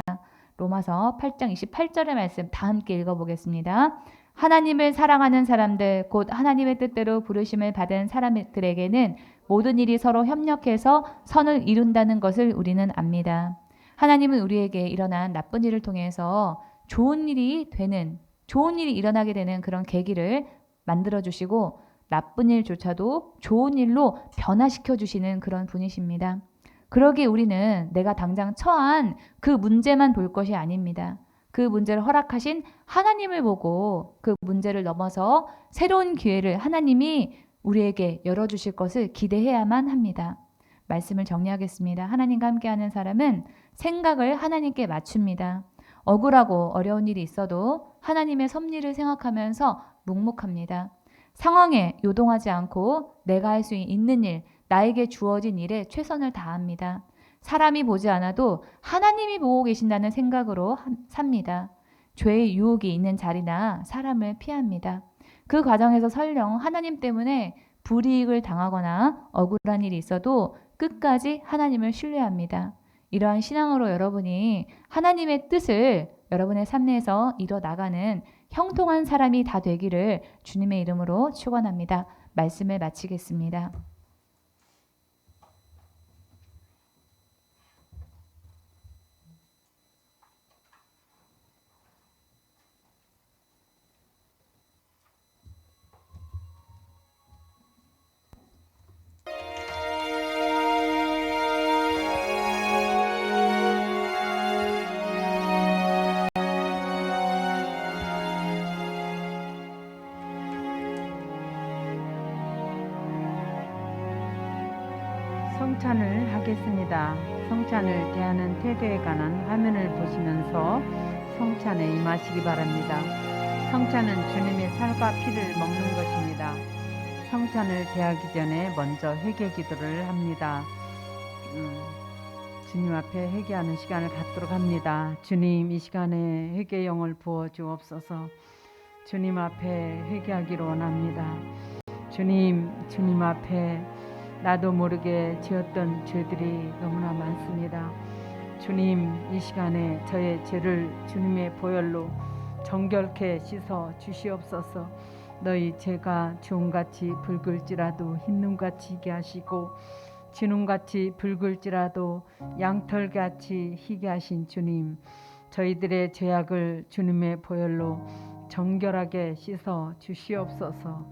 로마서 8장 28절의 말씀 다 함께 읽어보겠습니다. 하나님을 사랑하는 사람들 곧 하나님의 뜻대로 부르심을 받은 사람들에게는 모든 일이 서로 협력해서 선을 이룬다는 것을 우리는 압니다. 하나님은 우리에게 일어난 나쁜 일을 통해서 좋은 일이 일어나게 되는 그런 계기를 만들어 주시고 나쁜 일조차도 좋은 일로 변화시켜 주시는 그런 분이십니다. 그러기에 우리는 내가 당장 처한 그 문제만 볼 것이 아닙니다. 그 문제를 허락하신 하나님을 보고 그 문제를 넘어서 새로운 기회를 하나님이 우리에게 열어주실 것을 기대해야만 합니다. 말씀을 정리하겠습니다. 하나님과 함께하는 사람은 생각을 하나님께 맞춥니다. 억울하고 어려운 일이 있어도 하나님의 섭리를 생각하면서 묵묵합니다. 상황에 요동하지 않고 내가 할 수 있는 일, 나에게 주어진 일에 최선을 다합니다. 사람이 보지 않아도 하나님이 보고 계신다는 생각으로 삽니다. 죄의 유혹이 있는 자리나 사람을 피합니다. 그 과정에서 설령 하나님 때문에 불이익을 당하거나 억울한 일이 있어도 끝까지 하나님을 신뢰합니다. 이러한 신앙으로 여러분이 하나님의 뜻을 여러분의 삶 내에서 이뤄나가는 형통한 사람이 다 되기를 주님의 이름으로 축원합니다. 말씀을 마치겠습니다. 성찬을 하겠습니다. 성찬을 대하는 태도에 관한 화면을 보시면서 성찬에 임하시기 바랍니다. 성찬은 주님의 살과 피를 먹는 것입니다. 성찬을 대하기 전에 먼저 회개 기도를 합니다. 주님 앞에 회개하는 시간을 갖도록 합니다. 주님, 이 시간에 회개 영을 부어 주옵소서. 주님 앞에 회개하기를 원합니다. 주님 앞에 나도 모르게 지었던 죄들이 너무나 많습니다. 주님, 이 시간에 저의 죄를 주님의 보혈로 정결케 씻어 주시옵소서. 너희 죄가 주홍같이 붉을지라도 흰눈같이 희게 하시고 진홍같이 붉을지라도 양털같이 희게 하신 주님, 저희들의 죄악을 주님의 보혈로 정결하게 씻어 주시옵소서.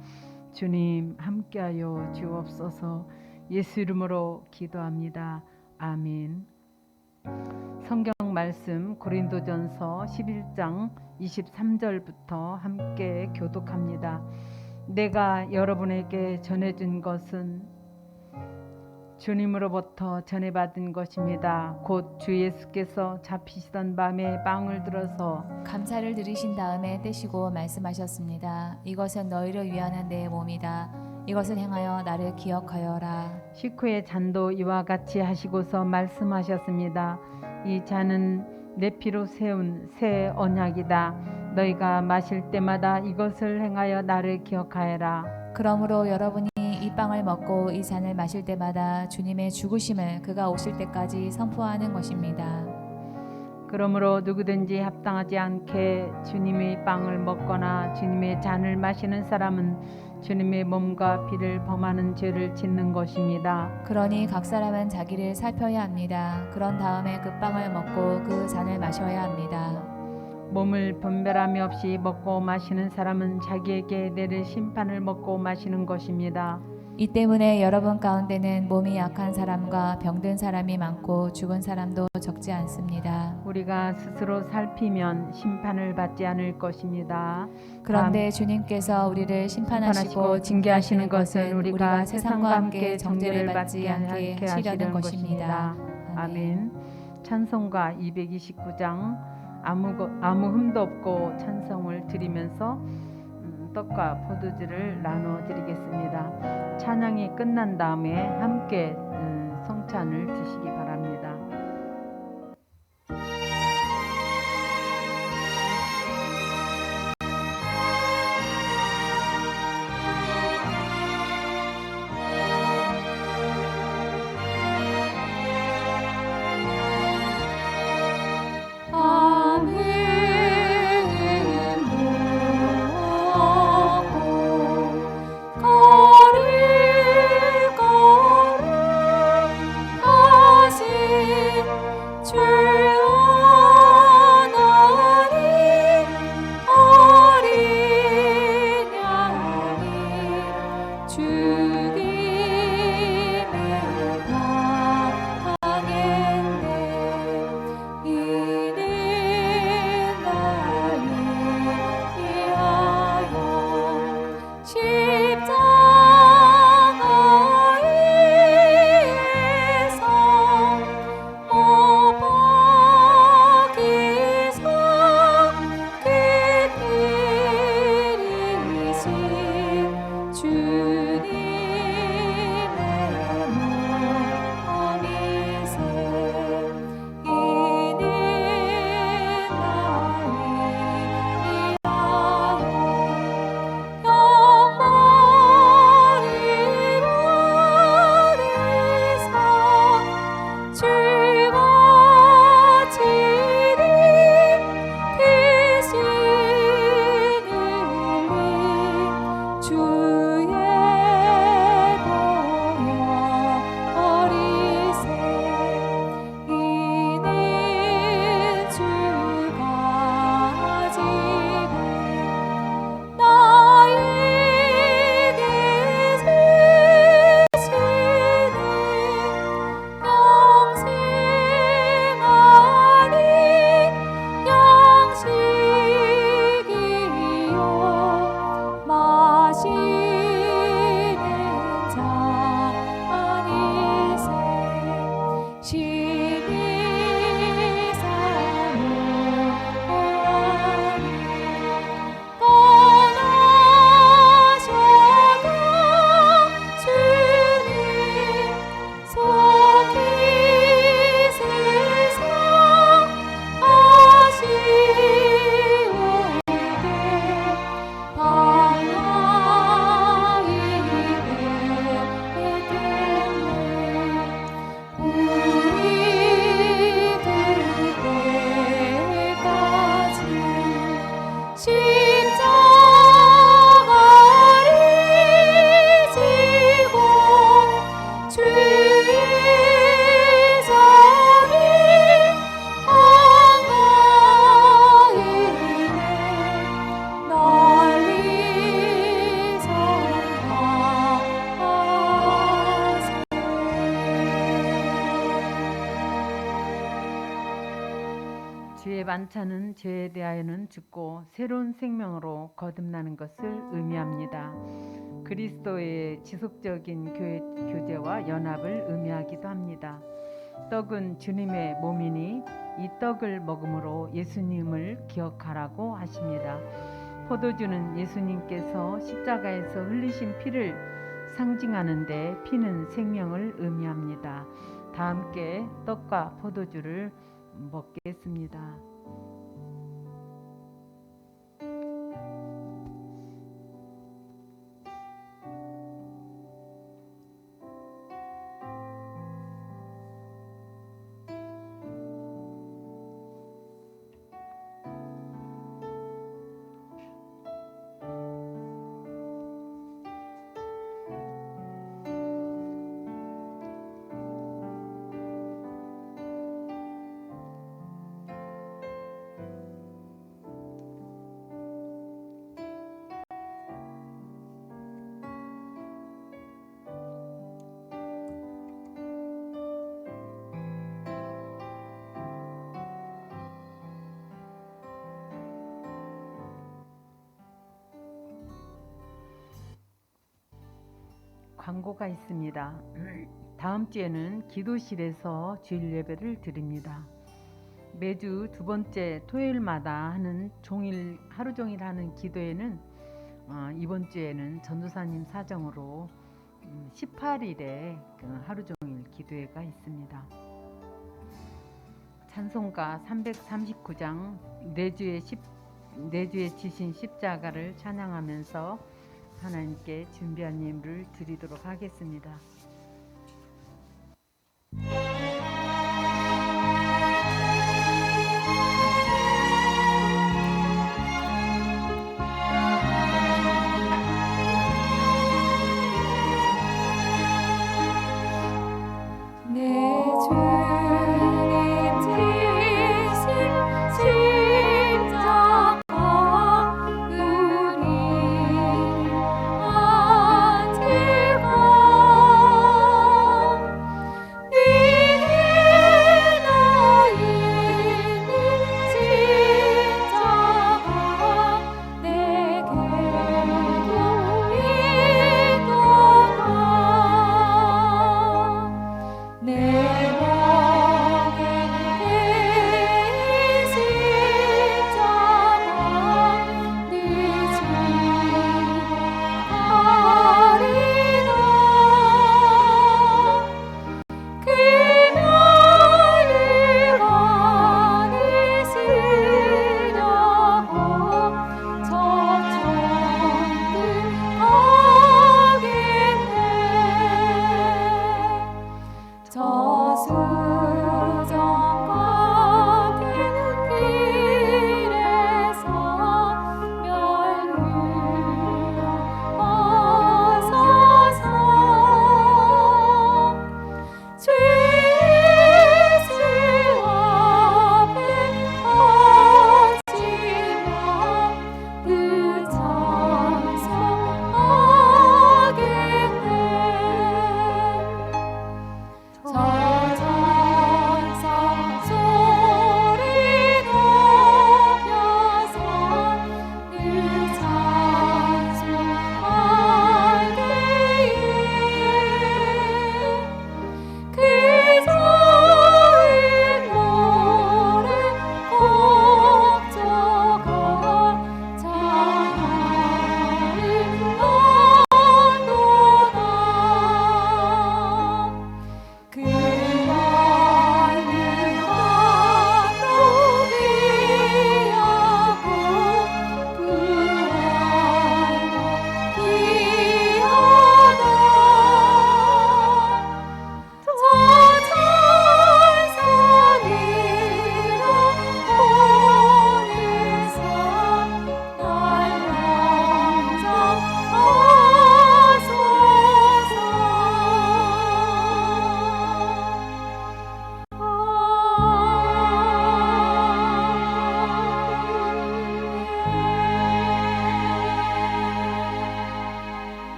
주님, 함께하여 주옵소서. 예수 이름으로 기도합니다. 아멘. 성경 말씀 고린도전서 11장 23절부터 함께 교독합니다. 내가 여러분에게 전해준 것은 주님으로부터 전해받은 것입니다. 곧 주 예수께서 잡히시던 밤에 빵을 들어서 감사를 드리신 다음에 떼시고 말씀하셨습니다. 이것은 너희를 위하는 내 몸이다. 이것을 행하여 나를 기억하여라. 식후에 잔도 이와 같이 하시고서 말씀하셨습니다. 이 잔은 내 피로 세운 새 언약이다. 너희가 마실 때마다 이것을 행하여 나를 기억하여라. 그러므로 여러분이 이 빵을 먹고 이 잔을 마실 때마다 주님의 죽으심을 그가 오실 때까지 선포하는 것입니다. 그러므로 누구든지 합당하지 않게 주님의 빵을 먹거나 주님의 잔을 마시는 사람은 주님의 몸과 피를 범하는 죄를 짓는 것입니다. 그러니 각 사람은 자기를 살펴야 합니다. 그런 다음에 그 빵을 먹고 그 잔을 마셔야 합니다. 몸을 분별함이 없이 먹고 마시는 사람은 자기에게 내릴 심판을 먹고 마시는 것입니다. 이 때문에 여러분 가운데는 몸이 약한 사람과 병든 사람이 많고 죽은 사람도 적지 않습니다. 우리가 스스로 살피면 심판을 받지 않을 것입니다. 그런데 주님께서 우리를 심판하시고 징계하시는 것은 우리가 세상과 함께 정죄를 받지 않게 하시려는 것입니다. 아멘. 찬송가 229장 아무 흠도 없고 찬송을 드리면서 떡과 포도주를 나눠 드리겠습니다. 찬양이 끝난 다음에 함께 성찬을 드시기 바랍니다. 주의 반찬은 죄에 대하여는 죽고 새로운 생명으로 거듭나는 것을 의미합니다. 그리스도의 지속적인 교제와 연합을 의미하기도 합니다. 떡은 주님의 몸이니 이 떡을 먹음으로 예수님을 기억하라고 하십니다. 포도주는 예수님께서 십자가에서 흘리신 피를 상징하는데 피는 생명을 의미합니다. 다 함께 떡과 포도주를 먹겠습니다. 광고가 있습니다. 다음 주에는 기도실에서 주일 예배를 드립니다. 매주 두 번째 토요일마다 하는 하루 종일 하는 기도회는 이번 주에는 전도사님 사정으로 18일에 하루 종일 기도회가 있습니다. 찬송가 339장 내주에 지신 십자가를 찬양하면서 하나님께 준비한 예물을 드리도록 하겠습니다.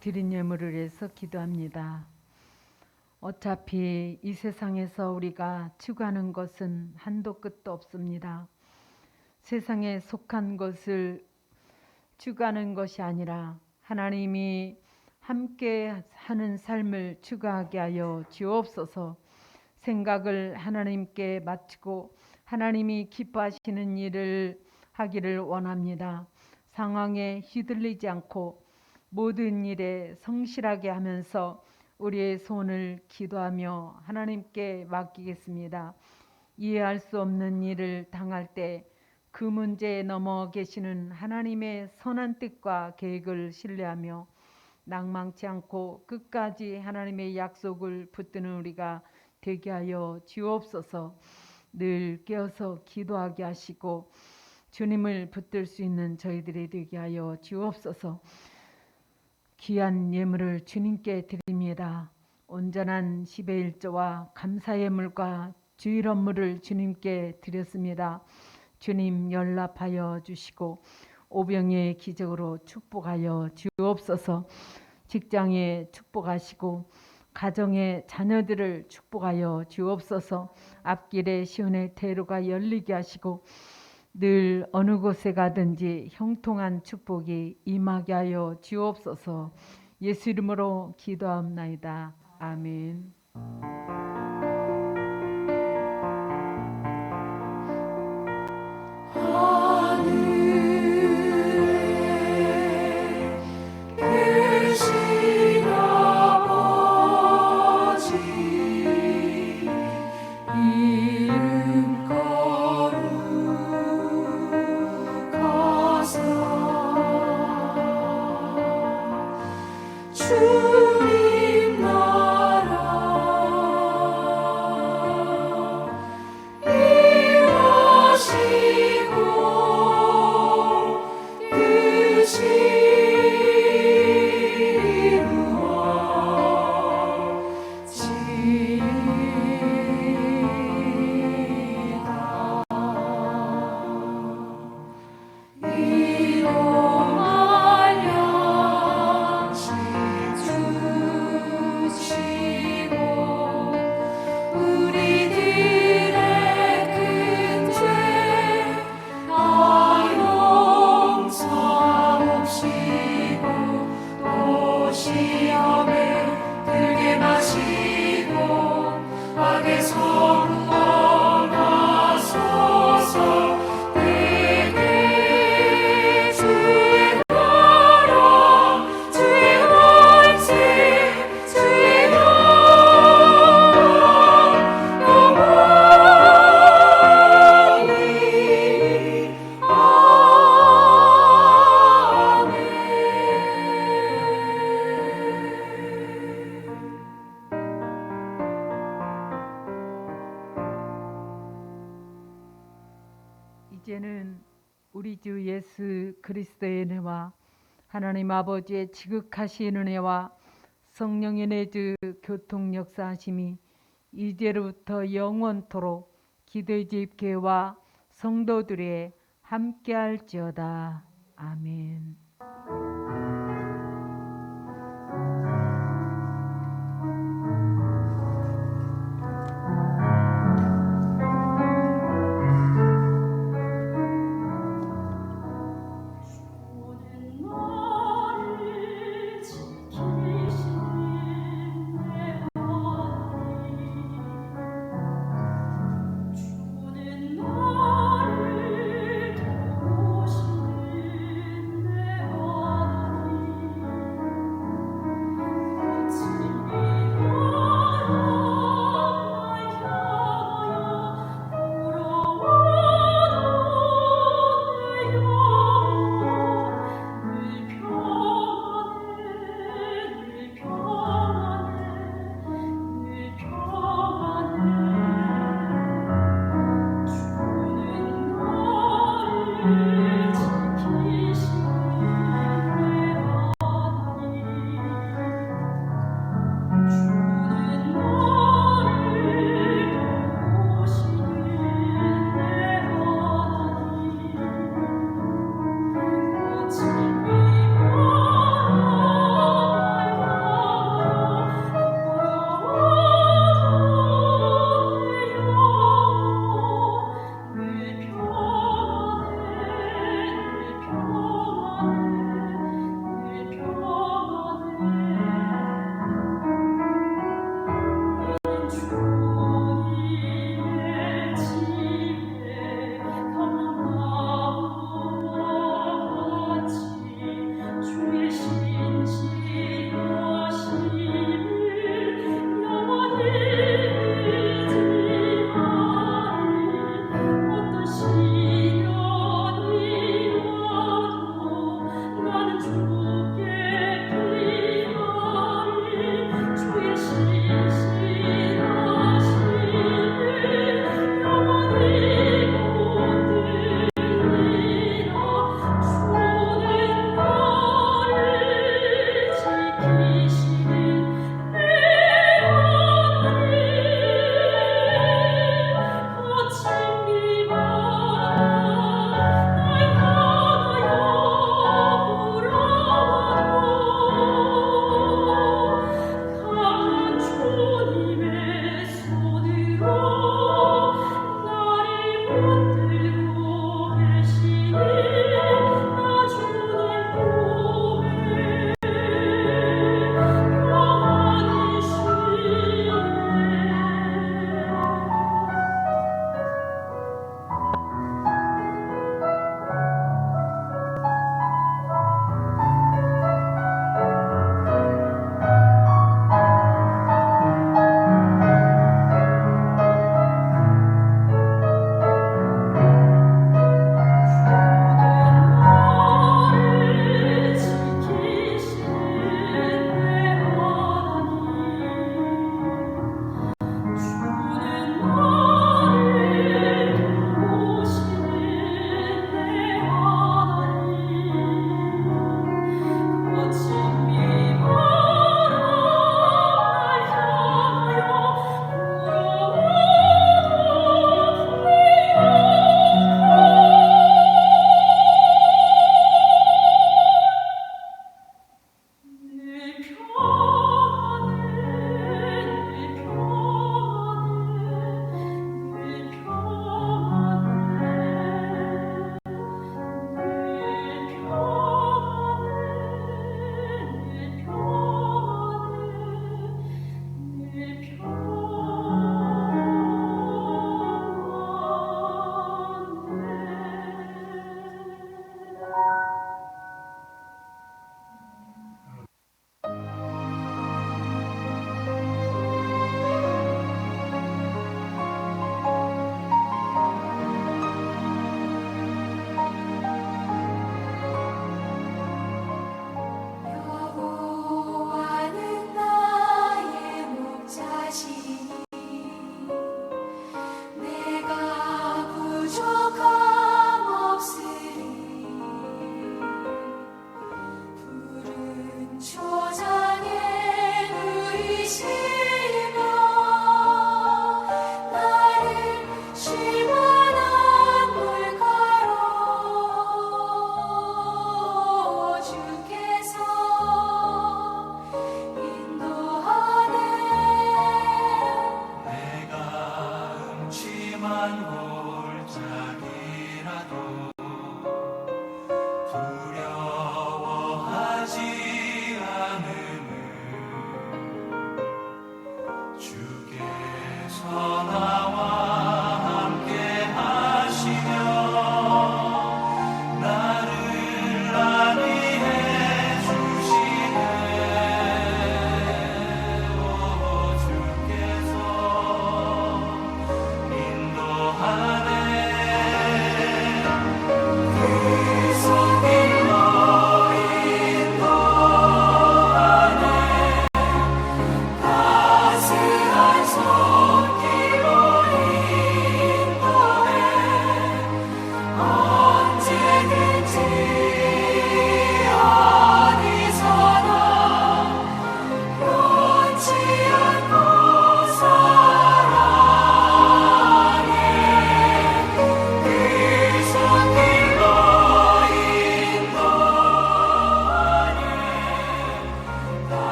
드린 예물을 위해서 기도합니다. 어차피 이 세상에서 우리가 추구하는 것은 한도 끝도 없습니다. 세상에 속한 것을 추구하는 것이 아니라 하나님이 함께 하는 삶을 추구하게 하여 주옵소서. 생각을 하나님께 바치고 하나님이 기뻐하시는 일을 하기를 원합니다. 상황에 휘둘리지 않고 모든 일에 성실하게 하면서 우리의 손을 기도하며 하나님께 맡기겠습니다. 이해할 수 없는 일을 당할 때 그 문제에 넘어 계시는 하나님의 선한 뜻과 계획을 신뢰하며 낭망치 않고 끝까지 하나님의 약속을 붙드는 우리가 되게 하여 주옵소서. 늘 깨어서 기도하게 하시고 주님을 붙들 수 있는 저희들이 되게 하여 주옵소서. 귀한 예물을 주님께 드립니다. 온전한 10의 1조와 감사 예물과 주일 업무를 주님께 드렸습니다. 주님 연락하여 주시고 오병의 기적으로 축복하여 주옵소서. 직장에 축복하시고 가정의 자녀들을 축복하여 주옵소서. 앞길에 시온의 대로가 열리게 하시고 늘 어느 곳에 가든지 형통한 축복이 임하게 하여 주옵소서. 예수 이름으로 기도합나이다. 아멘. 계신 아버지 이름 거룩하사 주님 나라 임하시고 뜻이 시험에 들게 마시고 악에서 구원하소서. 내게 주의 나라 주의 권세 주의 영원히 이제는 우리 주 예수 그리스도의 은혜와 하나님 아버지의 지극하신 은혜와 성령의 내주 교통 역사하심이 이제로부터 영원토록 기도의 집회와 성도들의 함께할지어다. 아멘. 어떤 시련이 와도 나는